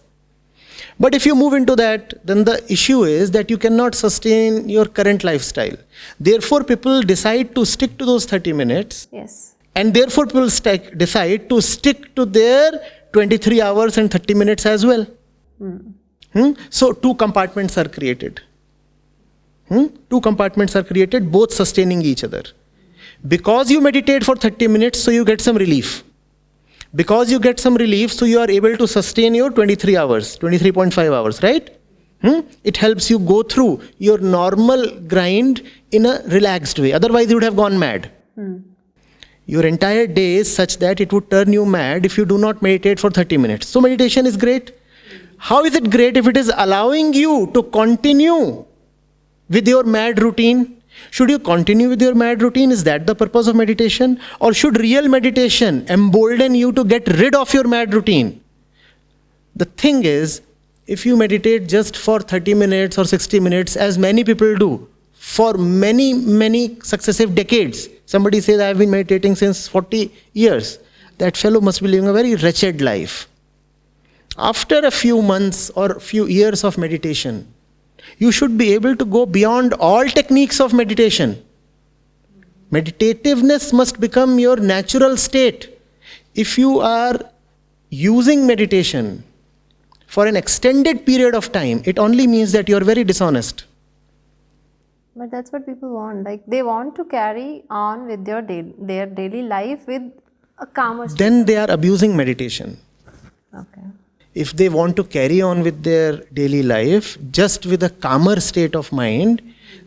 But if you move into that, then the issue is that you cannot sustain your current lifestyle. Therefore, people decide to stick to those 30 minutes. Yes. And therefore, people decide to stick to their 23 hours and 30 minutes as well. So, two compartments are created. Two compartments are created, both sustaining each other. Because you meditate for 30 minutes, so you get some relief. Because you get some relief, so you are able to sustain your 23 hours, 23.5 hours, right? It helps you go through your normal grind in a relaxed way. Otherwise, you would have gone mad. Your entire day is such that it would turn you mad if you do not meditate for 30 minutes. So meditation is great. How is it great if it is allowing you to continue with your mad routine? Should you continue with your mad routine? Is that the purpose of meditation? Or should real meditation embolden you to get rid of your mad routine? The thing is, if you meditate just for 30 minutes or 60 minutes, as many people do, for many successive decades, somebody says, I have been meditating since 40 years. That fellow must be living a very wretched life. After a few months or few years of meditation, You should be able to go beyond all techniques of meditation. Meditativeness must become your natural state. If you are using meditation for an extended period of time, it only means that you are very dishonest. But that's what people want. Like they want to carry on with their daily life with a calmer state. Then they are abusing meditation. Okay. If they want to carry on with their daily life just with a calmer state of mind,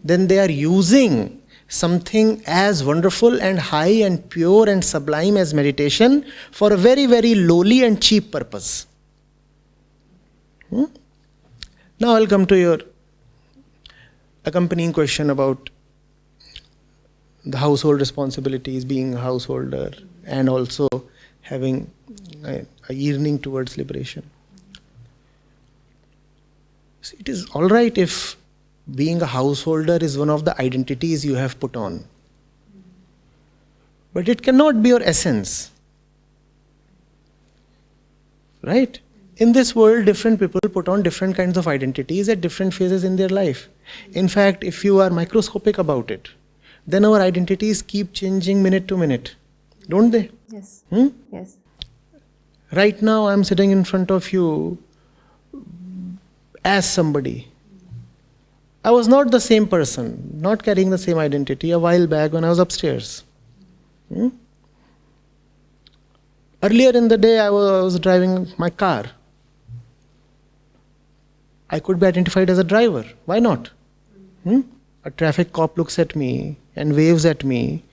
then they are using something as wonderful and high and pure and sublime as meditation for a very, very lowly and cheap purpose. Now I'll come to your accompanying question about the household responsibilities, being a householder, and also having a yearning towards liberation. See, it is all right if being a householder is one of the identities you have put on. But it cannot be your essence. Right? In this world, different people put on different kinds of identities at different phases in their life. In fact, if you are microscopic about it, then our identities keep changing minute to minute. Don't they? Yes. Yes. Right now, I'm sitting in front of you as somebody. I was not the same person, not carrying the same identity a while back when I was upstairs. Earlier in the day, I was driving my car. I could be identified as a driver. Why not? A traffic cop looks at me and waves at me.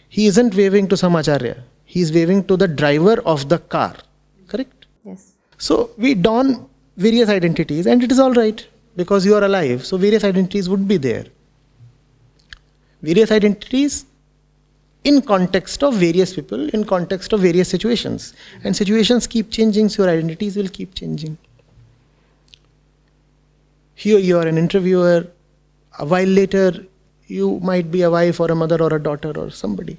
He isn't waving to some Acharya. He is waving to the driver of the car. Correct? Yes. So we don various identities, and it is all right because you are alive. So various identities would be there. Various identities in context of various people, in context of various situations. And situations keep changing, so your identities will keep changing. Here you are an interviewer. A while later, you might be a wife or a mother or a daughter or somebody.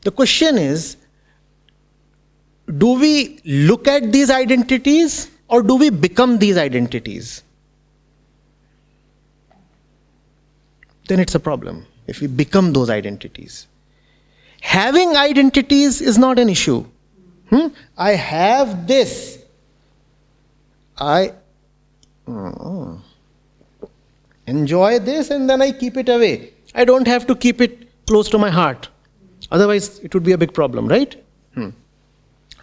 The question is, do we look at these identities or do we become these identities? Then it's a problem if we become those identities. Having identities is not an issue. I have this. I enjoy this and then I keep it away. I don't have to keep it close to my heart. Otherwise, it would be a big problem, right?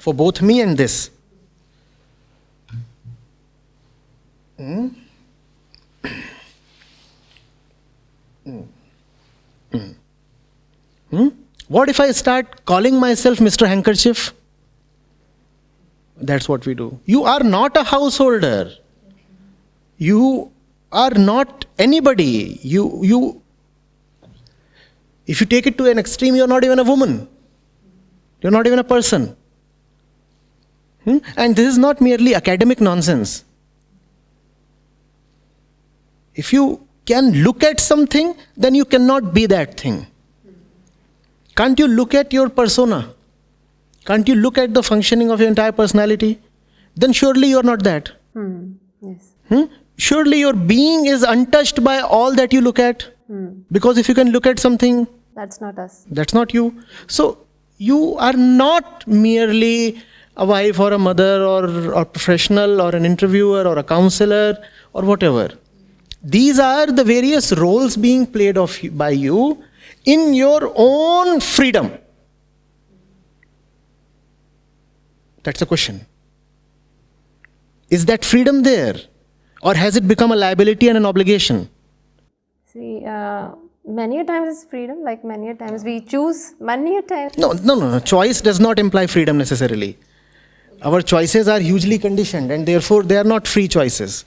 For both me and this. What if I start calling myself Mr. Handkerchief? That's what we do. You are not a householder. You are not anybody. If you take it to an extreme, you are not even a woman. You are not even a person. And this is not merely academic nonsense. If you can look at something, then you cannot be that thing. Can't you look at your persona? Can't you look at the functioning of your entire personality? Then surely you are not that. Yes. Surely your being is untouched by all that you look at. Because if you can look at something, That's not us. that's not you. So you are not merely a wife or a mother or a professional or an interviewer or a counselor or whatever. These are the various roles being played by you in your own freedom. That's the question. Is that freedom there? Or has it become a liability and an obligation? See, many a times it's freedom, like many a times we choose, many a times. No. Choice does not imply freedom necessarily. Our choices are hugely conditioned and therefore they are not free choices.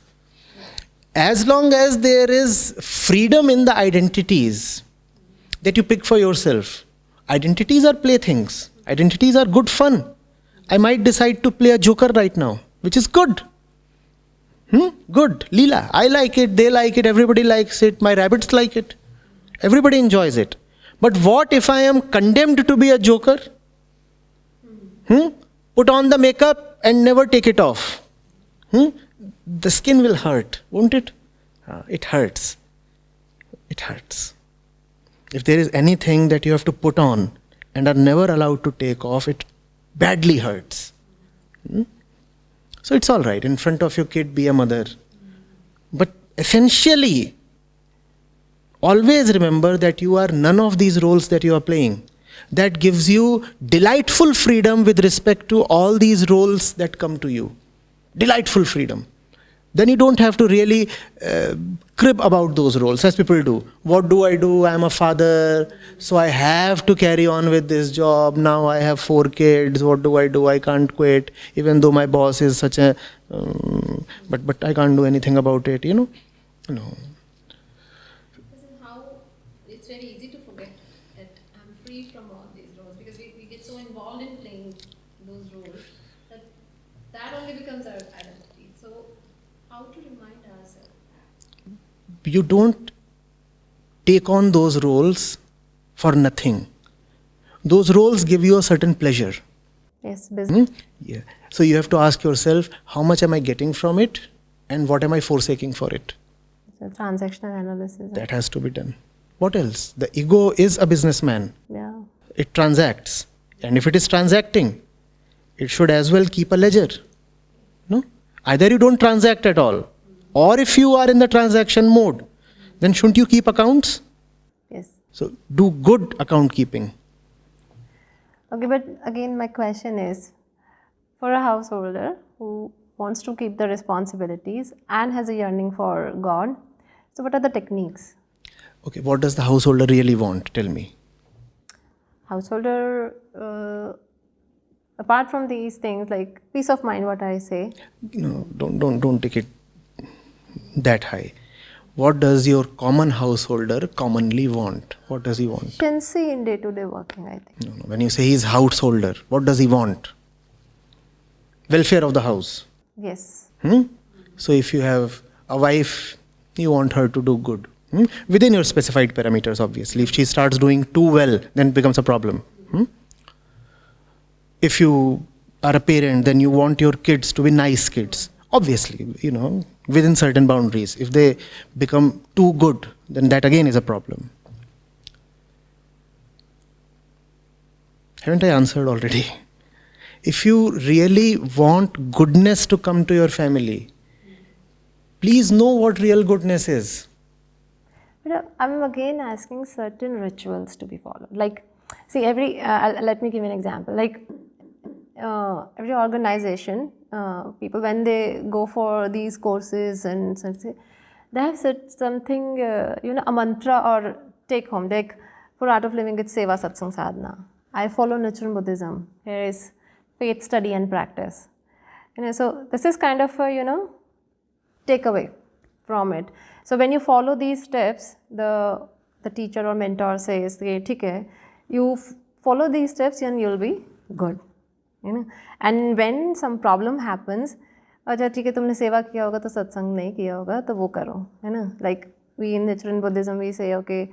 As long as there is freedom in the identities that you pick for yourself, identities are playthings. Identities are good fun. I might decide to play a joker right now, which is good. Good. Leela. I like it, they like it, everybody likes it, my rabbits like it. Everybody enjoys it. But what if I am condemned to be a joker? Put on the makeup and never take it off. the skin will hurt, won't it? It hurts. It hurts. If there is anything that you have to put on and are never allowed to take off, it badly hurts. So it's all right. In front of your kid, be a mother. But essentially, always remember that you are none of these roles that you are playing. That gives you delightful freedom with respect to all these roles that come to you. Delightful freedom. Then you don't have to really crib about those roles, as people do. What do I do? I'm a father, so I have to carry on with this job. Now I have 4 kids. What do? I can't quit, even though my boss is such a... but I can't do anything about it, No. This is how it's very easy to forget that I'm free from all these roles, because we get so involved in playing those roles that only becomes our identity. So how to remind ourselves? You don't take on those roles for nothing. Those roles give you a certain pleasure. Yes, business. Yeah. So you have to ask yourself, how much am I getting from it and what am I forsaking for it? So transactional analysis. That has to be done. What else? The ego is a businessman. Yeah. It transacts. And if it is transacting, it should as well keep a ledger. No? Either you don't transact at all, or if you are in the transaction mode, then shouldn't you keep accounts? Yes. So do good account keeping. Okay, but again my question is, for a householder who wants to keep the responsibilities and has a yearning for God, so what are the techniques? Okay, what does the householder really want? Tell me. Householder, apart from these things like peace of mind, what I say. Don't take it that high. What does your common householder commonly want? What does he want? Efficiency in day-to-day working, I think. No. When you say he's householder, what does he want? Welfare of the house. Yes. So if you have a wife, you want her to do good. Within your specified parameters, obviously. If she starts doing too well, then it becomes a problem. If you are a parent, then you want your kids to be nice kids. Obviously, within certain boundaries. If they become too good, then that again is a problem. Haven't I answered already? If you really want goodness to come to your family, please know what real goodness is. But I'm again asking certain rituals to be followed. Like, see, let me give you an example. Like, every organization, people, when they go for these courses and something, they have said something, a mantra or take home. Like, for Art of Living, it's Seva Satsang Sadhana. I follow Natural Buddhism. Here is faith, study and practice. So this is kind of a, takeaway from it. So when you follow these steps, the teacher or mentor says, "Okay, you follow these steps and you'll be good." And when some problem happens, अच्छा ठीक है तुमने सेवा किया होगा तो सत्संग नहीं किया होगा तो वो करो, है ना? Like we in Natural Buddhism we say, okay,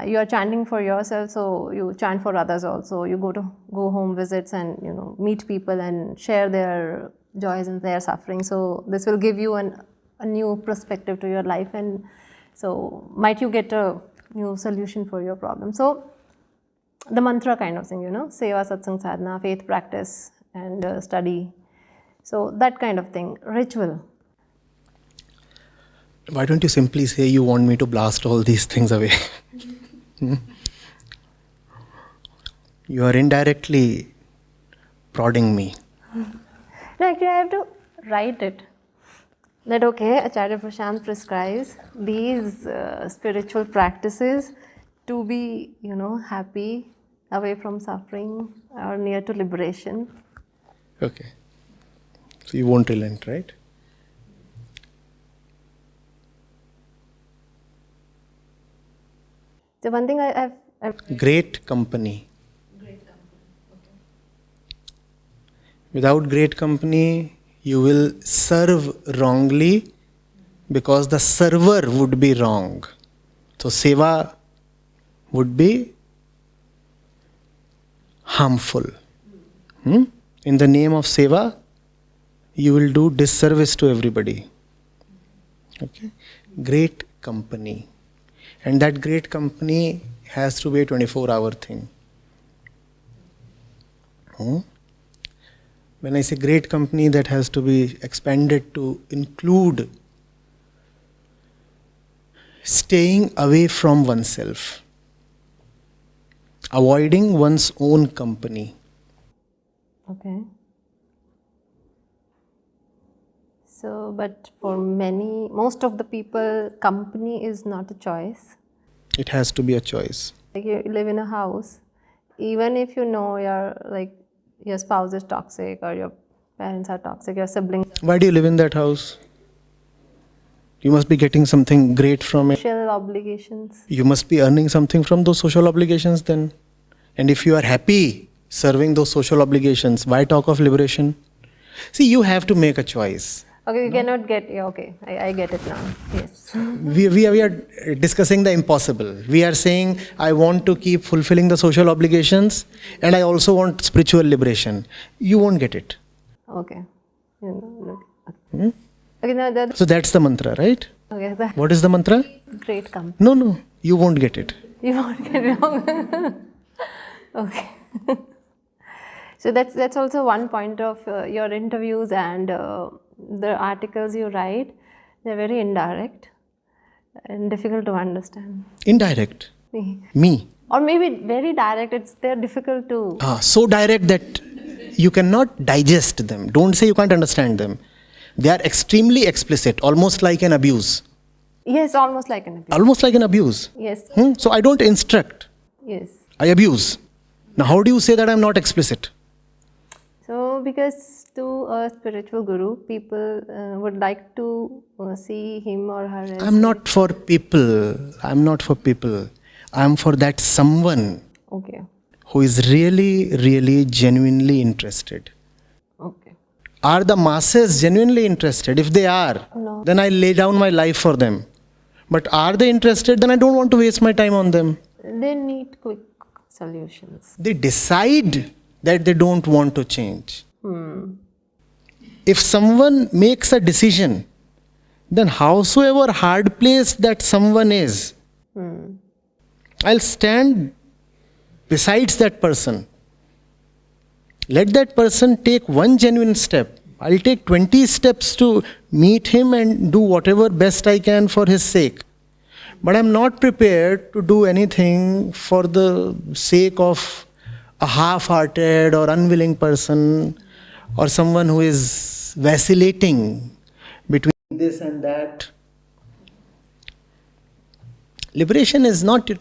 you are chanting for yourself, so you chant for others also. You go home visits and meet people and share their joys and their suffering. So this will give you a new perspective to your life, and so might you get a new solution for your problem. So the mantra kind of thing, Seva, Satsang, Sadhana, faith, practice and study. So that kind of thing, ritual. Why don't you simply say you want me to blast all these things away? You are indirectly prodding me. No, actually I have to write it. That okay, Acharya Prashant prescribes these spiritual practices to be, happy, away from suffering or near to liberation. Okay. So you won't relent, right? So one thing I've Great company. Okay. Without great company, you will serve wrongly because the server would be wrong. So seva would be harmful. In the name of seva, you will do disservice to everybody. Okay? Great company. And that great company has to be a 24-hour thing. When I say great company, that has to be expanded to include staying away from oneself, avoiding one's own company. Okay. So, but for most of the people, company is not a choice. It has to be a choice. Like you live in a house, even if you know your spouse is toxic or your parents are toxic, your siblings. Why do you live in that house? You must be getting something great from it. Social obligations. You must be earning something from those social obligations then. And if you are happy serving those social obligations, why talk of liberation? See, you have to make a choice. Okay, you cannot get, yeah, okay, I get it now, yes. We are discussing the impossible. We are saying, I want to keep fulfilling the social obligations and I also want spiritual liberation. You won't get it. Okay. Okay, now So that's the mantra, right? okay, What is the mantra? great company. No, you won't get it. You won't get it wrong. Okay. So that's also one point of your interviews and the articles you write. They're very indirect and difficult to understand. Indirect. Me. Or maybe very direct. They're difficult to. So direct that you cannot digest them. Don't say you can't understand them. They are extremely explicit, almost like an abuse. Yes, almost like an abuse. Almost like an abuse. Yes. So I don't instruct. Yes. I abuse. Now how do you say that I'm not explicit? So because to a spiritual guru, people would like to see him or her as... I'm not for people. I'm not for people. I'm for that someone Okay. who is really, really genuinely interested. Okay. Are the masses genuinely interested? If they are, No. then I lay down my life for them. But are they interested? Then I don't want to waste my time on them. They need quick solutions. They decide that they don't want to change. If someone makes a decision, then howsoever hard placed that someone is, I'll stand besides that person. Let that person take one genuine step. I'll take 20 steps to meet him and do whatever best I can for his sake. But I'm not prepared to do anything for the sake of a half-hearted or unwilling person or someone who is vacillating between this and that. Liberation is not it.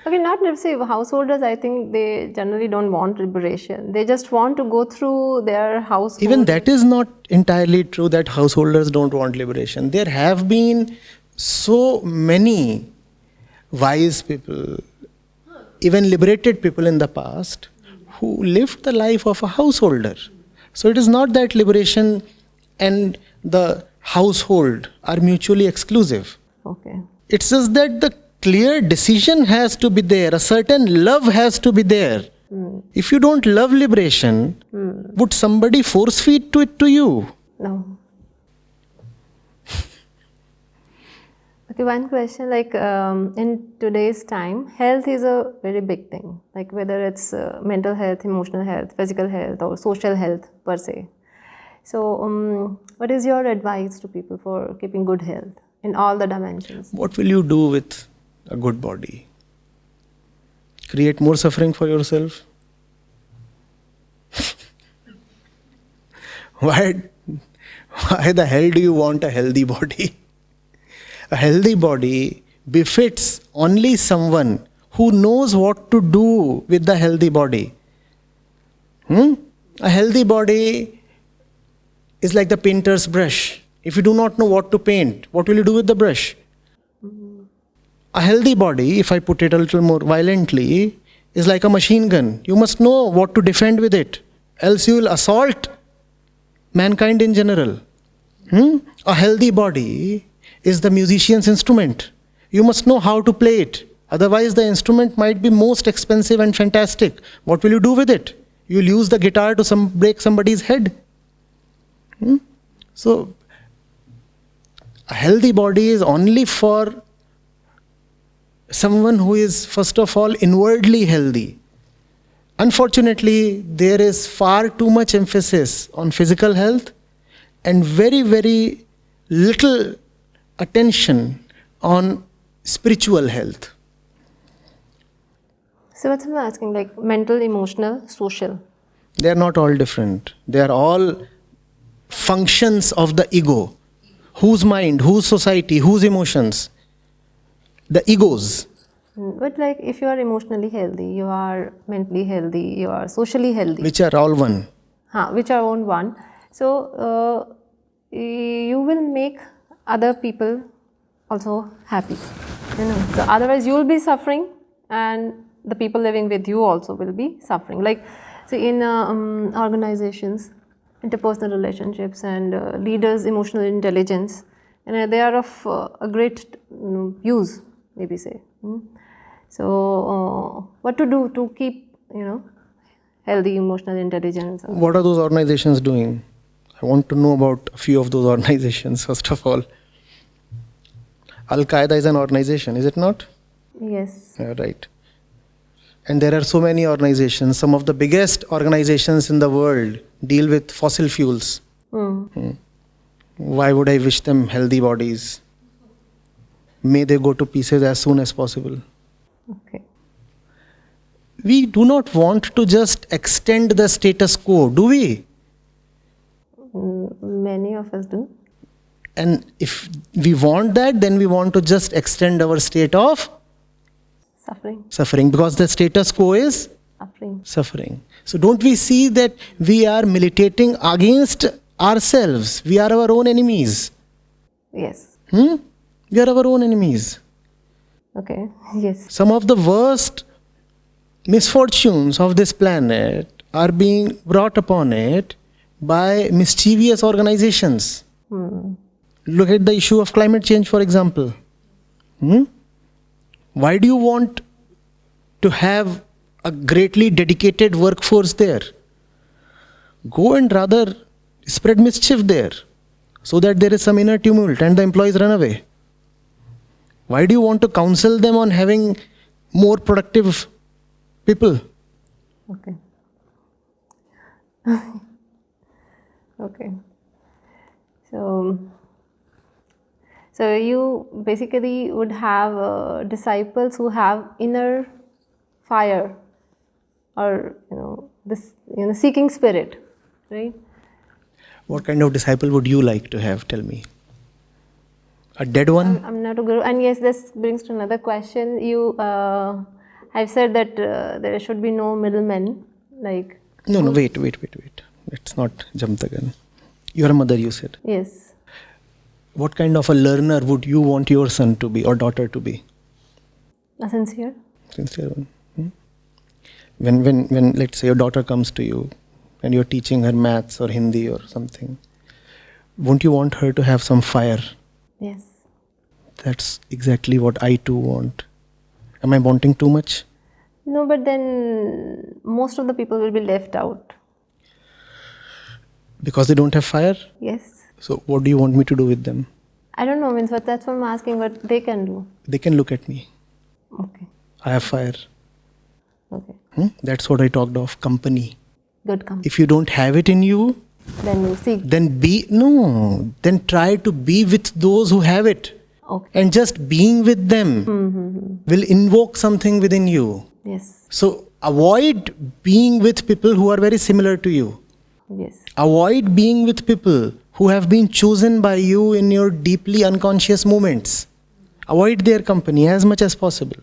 Okay, not let's say householders, I think they generally don't want liberation. They just want to go through their household. Even that is not entirely true that householders don't want liberation. There have been so many wise people, even liberated people in the past, who lived the life of a householder. So it is not that liberation and the household are mutually exclusive. Okay. It's just that the clear decision has to be there, a certain love has to be there. If you don't love liberation, would somebody force feed to it to you? No. Okay, one question, like in today's time, health is a very big thing. Like whether it's mental health, emotional health, physical health or social health per se. So what is your advice to people for keeping good health in all the dimensions? What will you do with a good body? Create more suffering for yourself? Why the hell do you want a healthy body? A healthy body befits only someone who knows what to do with the healthy body. A healthy body is like the painter's brush. If you do not know what to paint, what will you do with the brush? A healthy body, if I put it a little more violently, is like a machine gun. You must know what to defend with it, else you will assault mankind in general. A healthy body is the musician's instrument. You must know how to play it. Otherwise, the instrument might be most expensive and fantastic. What will you do with it? You'll use the guitar to break somebody's head. So, a healthy body is only for someone who is, first of all, inwardly healthy. Unfortunately, there is far too much emphasis on physical health and very, very little attention on spiritual health. So what's I'm asking, like mental, emotional, social? They are not all different. They are all functions of the ego. Whose mind, whose society, whose emotions? The egos. But like if you are emotionally healthy, you are mentally healthy, you are socially healthy. Which are all one. Which are all one. So you will make other people also happy. So otherwise you will be suffering and the people living with you also will be suffering. Like see in organizations, interpersonal relationships and leaders' emotional intelligence, and they are of a great use, maybe say. So what to do to keep healthy emotional intelligence? What are those organizations doing? I want to know about a few of those organizations. First of all, Al-Qaeda is an organization, is it not? Yes. Right. And there are so many organizations. Some of the biggest organizations in the world deal with fossil fuels. Why would I wish them healthy bodies? May they go to pieces as soon as possible. Okay. We do not want to just extend the status quo, do we? Many of us do. And if we want that, then we want to just extend our state of suffering, because the status quo is suffering. So don't we see that we are militating against ourselves? We are our own enemies. Yes. We are our own enemies. Okay. Yes. Some of the worst misfortunes of this planet are being brought upon it by mischievous organizations. Look at the issue of climate change, for example. Why do you want to have a greatly dedicated workforce there? Go and rather spread mischief there so that there is some inner tumult and the employees run away. Why do you want to counsel them on having more productive people? Okay. Okay. So you basically would have disciples who have inner fire or this seeking spirit, right? What kind of disciple would you like to have? Tell me. A dead one? I'm not a guru. And yes, this brings to another question. You have said that there should be no middlemen. Like No, wait. Let's not jump the gun. You're a mother, you said. Yes. What kind of a learner would you want your son to be or daughter to be? A sincere one. When let's say your daughter comes to you and you're teaching her maths or Hindi or something, won't you want her to have some fire? Yes. That's exactly what I too want. Am I wanting too much? No, but then most of the people will be left out. Because they don't have fire? Yes. So what do you want me to do with them? I don't know, but that's what I'm asking, what they can do. They can look at me. Okay. I have fire. Okay. That's what I talked of, company. Good company. If you don't have it in you, then you seek. Then try to be with those who have it. Okay. And just being with them will invoke something within you. Yes. So avoid being with people who are very similar to you. Yes. Avoid being with people who have been chosen by you in your deeply unconscious moments. Avoid their company as much as possible.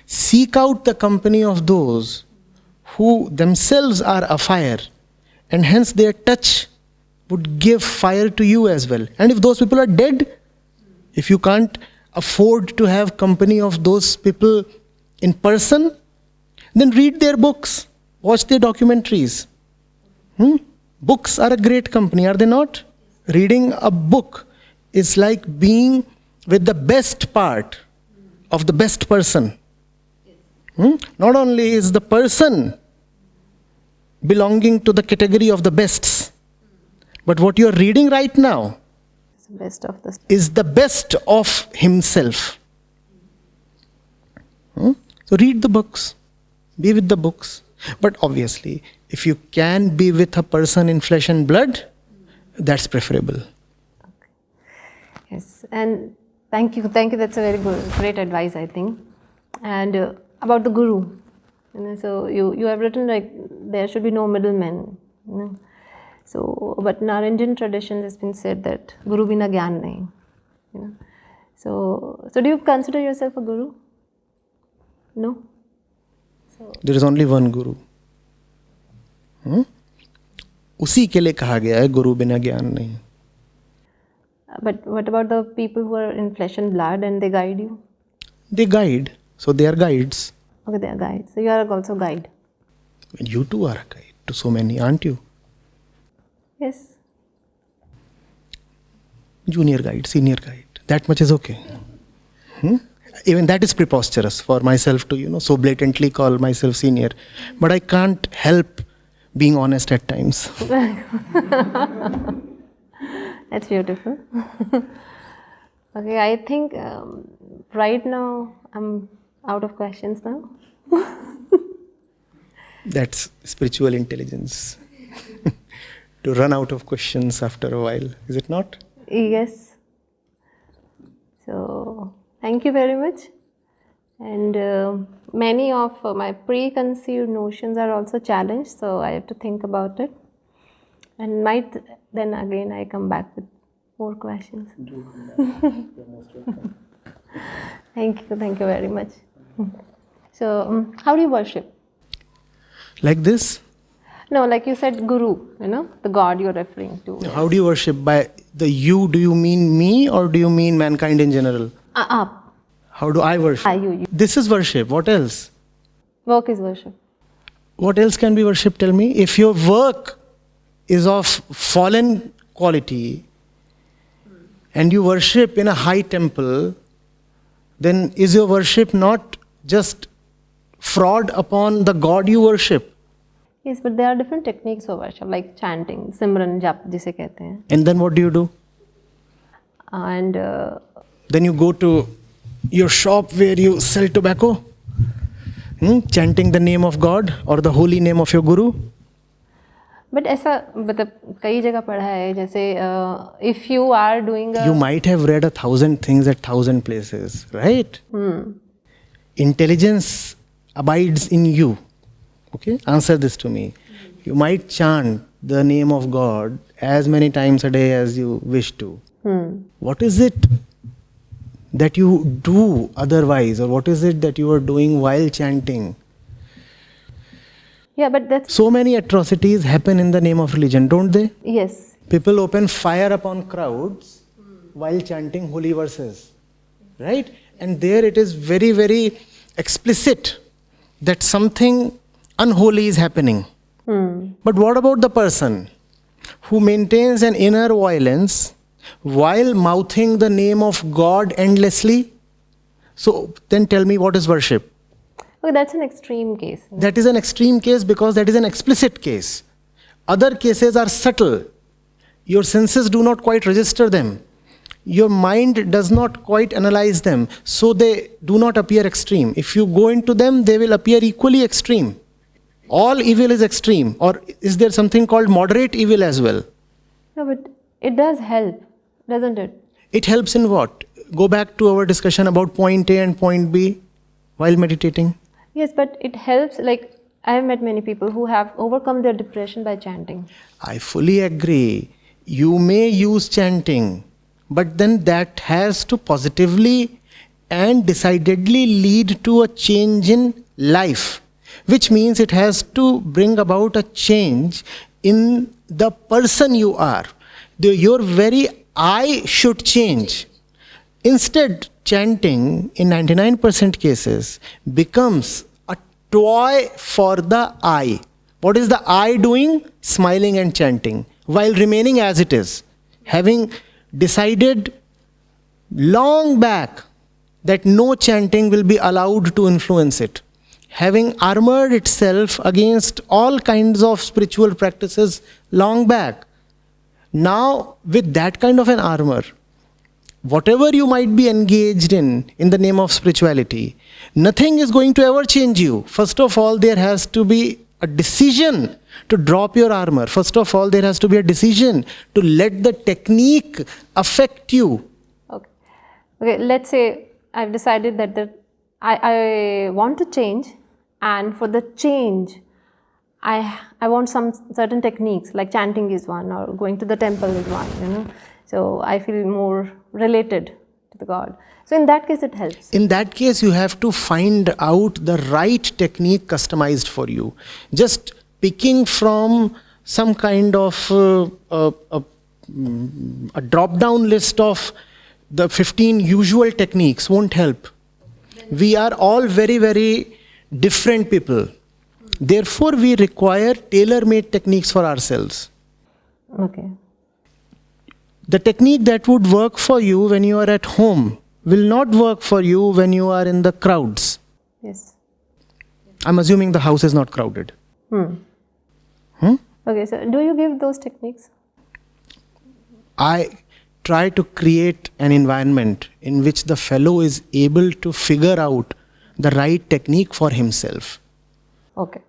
Seek out the company of those who themselves are afire, and hence their touch would give fire to you as well. And if those people are dead, if you can't afford to have company of those people in person, then read their books, watch their documentaries. Books are a great company, are they not? Reading a book is like being with the best part of the best person. Not only is the person belonging to the category of the bests. But what you are reading right now It's the best of the is the best of himself. So read the books, be with the books. But obviously, if you can be with a person in flesh and blood, that's preferable. Yes, and thank you. That's a very great advice, I think. And about the guru, so you have written like there should be no middlemen. So, but in our Indian tradition, it's been said that guru bina gyan nahi. So do you consider yourself a guru? No. There is only one guru. उसी के लिए कहा गया है गुरु बिना ज्ञान नहीं. But what about the people who are in flesh and blood and they guide you? They guide, so they are guides. Okay, they are guides. So you are also guide. And you too are a guide to so many, aren't you? Yes. Junior guide, senior guide. That much is okay. Even that is preposterous for myself to, so blatantly call myself senior. But I can't help being honest at times. That's beautiful. Okay, I think right now I'm out of questions now. That's spiritual intelligence. To run out of questions after a while, is it not? Yes. So, thank you very much. And many of my preconceived notions are also challenged, so I have to think about it. And then again I come back with more questions. Thank you very much. So, how do you worship? Like this? No, like you said, Guru, the God you're referring to. How do you worship? By the you, do you mean me or do you mean mankind in general? Up. How do I worship? You. This is worship. What else? Work is worship. What else can be worship? Tell me. If your work is of fallen quality and you worship in a high temple, then is your worship not just fraud upon the God you worship? Yes, but there are different techniques for worship, like chanting, simran, jap, jise kehte hain. And then what do you do? And then you go to your shop where you sell tobacco, chanting the name of God or the holy name of your guru. But ऐसा मतलब कई जगह पढ़ा है जैसे if you are doing You might have read 1,000 things at 1,000 places, right? Intelligence abides in you. Okay, answer this to me. You might chant the name of God as many times a day as you wish to. What is it that you do otherwise, or what is it that you are doing while chanting? Yeah, but that's... So many atrocities happen in the name of religion, don't they? Yes. People open fire upon crowds while chanting holy verses, right? And there it is very, very explicit that something unholy is happening. But what about the person who maintains an inner violence while mouthing the name of God endlessly? So then tell me, what is worship? Okay, that's an extreme case. That is an extreme case because that is an explicit case. Other cases are subtle. Your senses do not quite register them. Your mind does not quite analyze them. So they do not appear extreme. If you go into them, they will appear equally extreme. All evil is extreme. Or is there something called moderate evil as well? No, but it does help, doesn't it? It helps in what? Go back to our discussion about point A and point B while meditating. Yes, but it helps. Like, I have met many people who have overcome their depression by chanting. I fully agree. You may use chanting, but then that has to positively and decidedly lead to a change in life, which means it has to bring about a change in the person you are. Your very I should change. Instead, chanting in 99% cases becomes a toy for the I. What is the I doing? Smiling and chanting while remaining as it is, having decided long back that no chanting will be allowed to influence it. having armored itself against all kinds of spiritual practices long back. Now, with that kind of an armor, whatever you might be engaged in the name of spirituality, nothing is going to ever change you. First of all, there has to be a decision to drop your armor. First of all, there has to be a decision to let the technique affect you. Okay, let's say I've decided that I want to change, and for the change, I want some certain techniques, like chanting is one, or going to the temple is one, So I feel more related to the God. So in that case, it helps. In that case, you have to find out the right technique customized for you. Just picking from some kind of a drop-down list of the 15 usual techniques won't help. We are all very, very different people. Therefore, we require tailor-made techniques for ourselves. Okay. The technique that would work for you when you are at home will not work for you when you are in the crowds. Yes. I'm assuming the house is not crowded. Okay, so do you give those techniques? I try to create an environment in which the fellow is able to figure out the right technique for himself. Okay.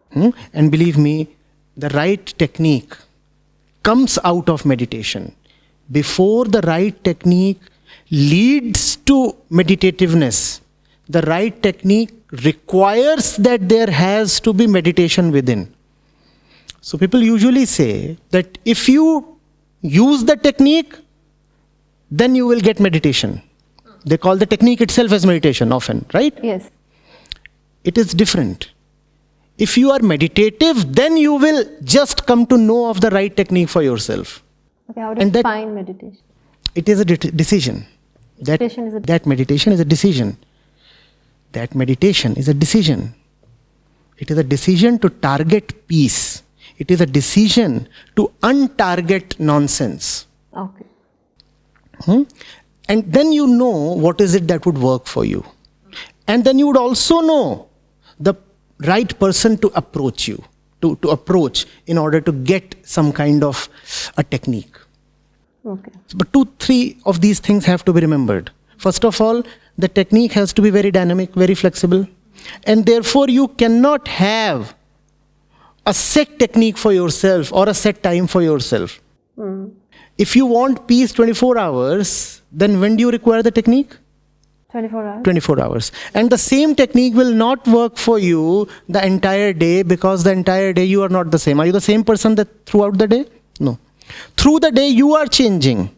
And believe me, the right technique comes out of meditation. Before the right technique leads to meditativeness, the right technique requires that there has to be meditation within. So people usually say that if you use the technique, then you will get meditation. They call the technique itself as meditation often, right? Yes. It is different. If you are meditative, then you will just come to know of the right technique for yourself. Okay, how do you define meditation? It is a decision. That meditation is a decision. That meditation is a decision. It is a decision to target peace. It is a decision to untarget nonsense. Okay. And then you know what is it that would work for you. And then you would also know the right person to approach you, to approach in order to get some kind of a technique. Okay. But 2-3 of these things have to be remembered. First of all, the technique has to be very dynamic, very flexible. And therefore, you cannot have a set technique for yourself or a set time for yourself. If you want peace 24 hours, then when do you require the technique? 24 hours. 24 hours. And the same technique will not work for you the entire day, because the entire day you are not the same. Are you the same person that throughout the day? No. Through the day you are changing.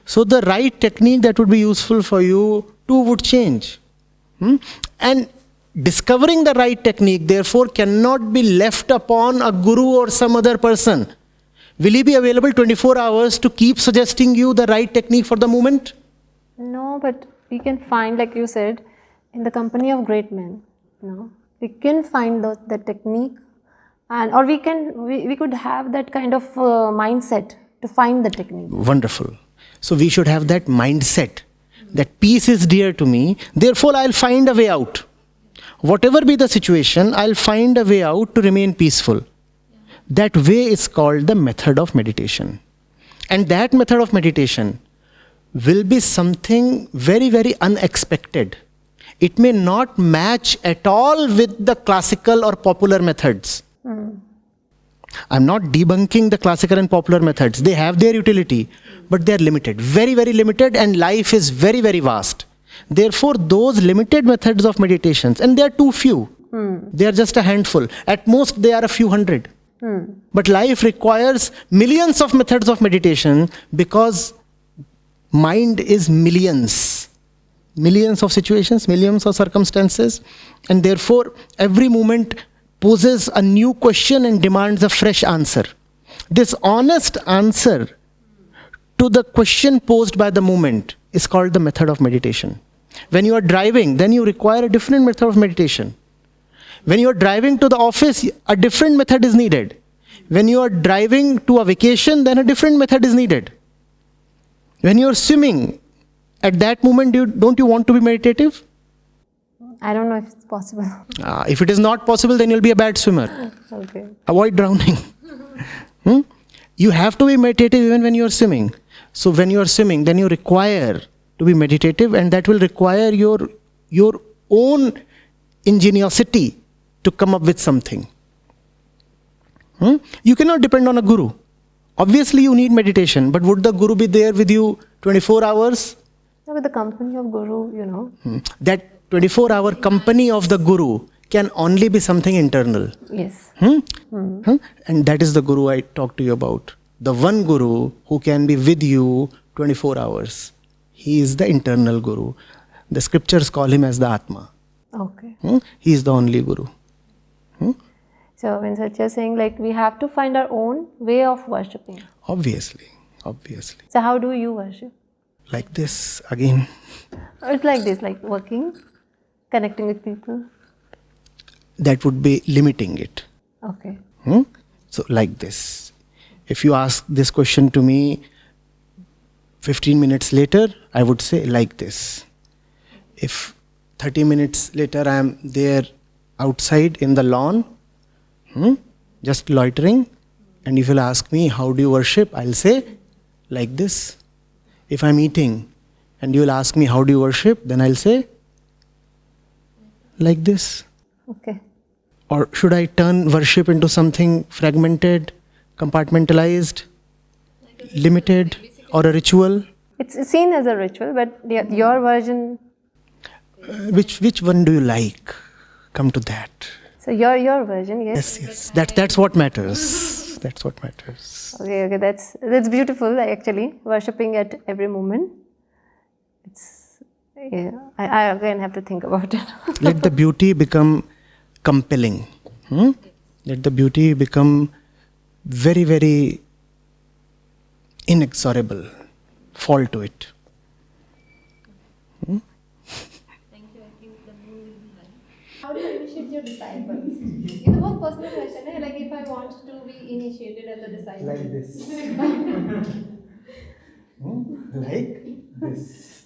So the right technique that would be useful for you too would change. And discovering the right technique therefore cannot be left upon a guru or some other person. Will he be available 24 hours to keep suggesting you the right technique for the moment? No, but we can find, like you said, in the company of great men, we can find the technique, and or we could have that kind of mindset to find the technique. Wonderful. So we should have that mindset that peace is dear to me, therefore I'll find a way out. Whatever be the situation, I'll find a way out to remain peaceful. That way is called the method of meditation. And that method of meditation will be something very, very unexpected. It may not match at all with the classical or popular methods. I'm not debunking the classical and popular methods. They have their utility, but they are limited, very, very limited, and life is very, very vast. Therefore, those limited methods of meditations, and they are too few. They are just a handful. At most, they are a few hundred. But life requires millions of methods of meditation, because mind is millions. Millions of situations, millions of circumstances, and therefore every moment poses a new question and demands a fresh answer. This honest answer to the question posed by the moment is called the method of meditation. When you are driving, then you require a different method of meditation. When you are driving to the office, a different method is needed. When you are driving to a vacation, then a different method is needed. When you are swimming, at that moment, don't you want to be meditative? I don't know if it's possible. If it is not possible, then you'll be a bad swimmer. Okay. Avoid drowning. You have to be meditative even when you are swimming. So when you are swimming, then you require to be meditative, and that will require your own ingenuity to come up with something. You cannot depend on a guru. Obviously, you need meditation, but would the guru be there with you 24 hours? With the company of guru, you know. That 24-hour company of the guru can only be something internal. Yes. And that is the guru I talked to you about. The one guru who can be with you 24 hours. He is the internal guru. The scriptures call him as the Atma. Okay. He is the only guru. So when Satya is saying like we have to find our own way of worshipping. Obviously. So how do you worship? Like this again. It's like this, like working, connecting with people. That would be limiting it. Okay. So like this. If you ask this question to me 15 minutes later, I would say like this. If 30 minutes later I am there outside in the lawn, just loitering, and if you'll ask me how do you worship, I'll say like this. If I'm eating and you'll ask me how do you worship, then I'll say like this. Okay. Or should I turn worship into something fragmented, compartmentalized, limited, or a ritual? It's seen as a ritual, but your version. Which one do you like? Come to that. So your version, yes. Yes. That's what matters. That's what matters. Okay. That's beautiful. Actually, worshipping at every moment. I again have to think about it. Let the beauty become compelling. Let the beauty become very, very inexorable. Fall to it. Thank you. I think the moon will be high. How do you initiate your disciples? It's a very personal question. Like if I want to be initiated as a disciple. Like this. Like this.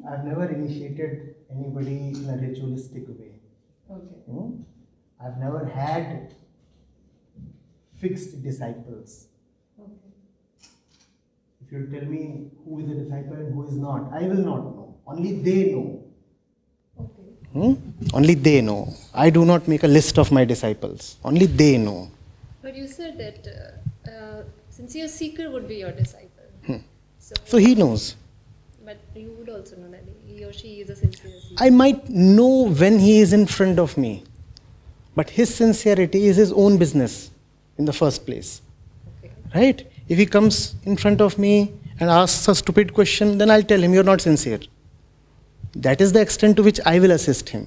I've never initiated anybody in a ritualistic way. Okay. I've never had fixed disciples. Okay. If you tell me who is a disciple and who is not, I will not know. Only they know. Okay. Only they know. I do not make a list of my disciples. Only they know. But you said that sincere seeker would be your disciple. So he knows. But you would also know that he or she is a sincere seeker. I might know when he is in front of me. But his sincerity is his own business in the first place. Okay. Right? If he comes in front of me and asks a stupid question, then I'll tell him, you're not sincere. That is the extent to which I will assist him.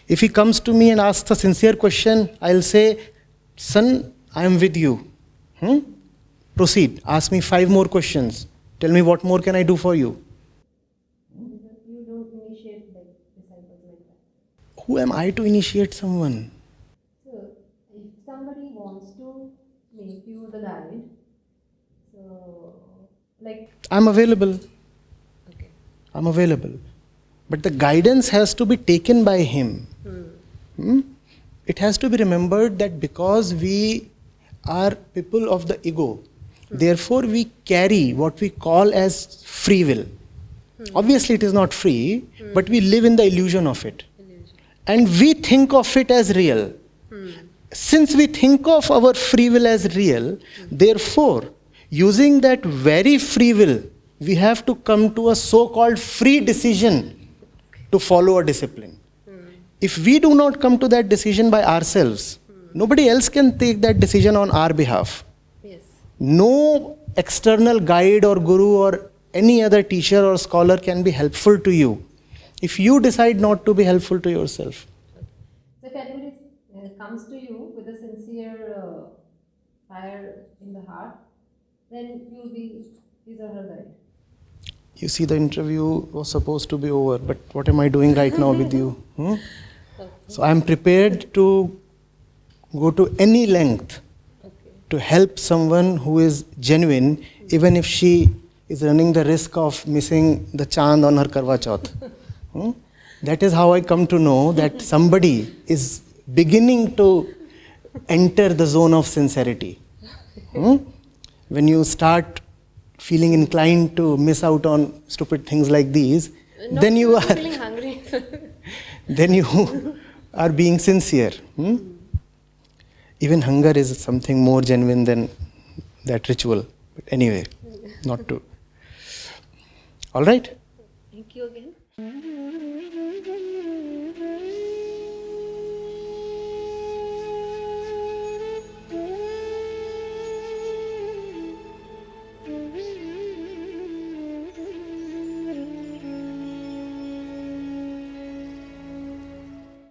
If he comes to me and asks a sincere question, I'll say, son, I am with you. Proceed. Ask me 5 more questions. Tell me what more can I do for you. You don't initiate like disciples like that. Who am I to initiate someone? So if somebody wants to make you the guide, so like. I'm available. Okay. I'm available. But the guidance has to be taken by him. It has to be remembered that because we are people of the ego, therefore we carry what we call as free will. Obviously it is not free, but we live in the illusion of it. And we think of it as real. Since we think of our free will as real, therefore, using that very free will, we have to come to a so-called free decision to follow a discipline. If we do not come to that decision by ourselves, nobody else can take that decision on our behalf. Yes. No external guide or guru or any other teacher or scholar can be helpful to you if you decide not to be helpful to yourself. So if anybody comes to you with a sincere fire in the heart, then you will be his or her guide. You see, the interview was supposed to be over, but what am I doing right now with you? So I am prepared to go to any length to help someone who is genuine, even if she is running the risk of missing the chand on her Karwa Chauth. That is how I come to know that somebody is beginning to enter the zone of sincerity. When you start feeling inclined to miss out on stupid things like these, then you are feeling hungry. then you are being sincere. Even hunger is something more genuine than that ritual. But anyway, not to. All right? Thank you again.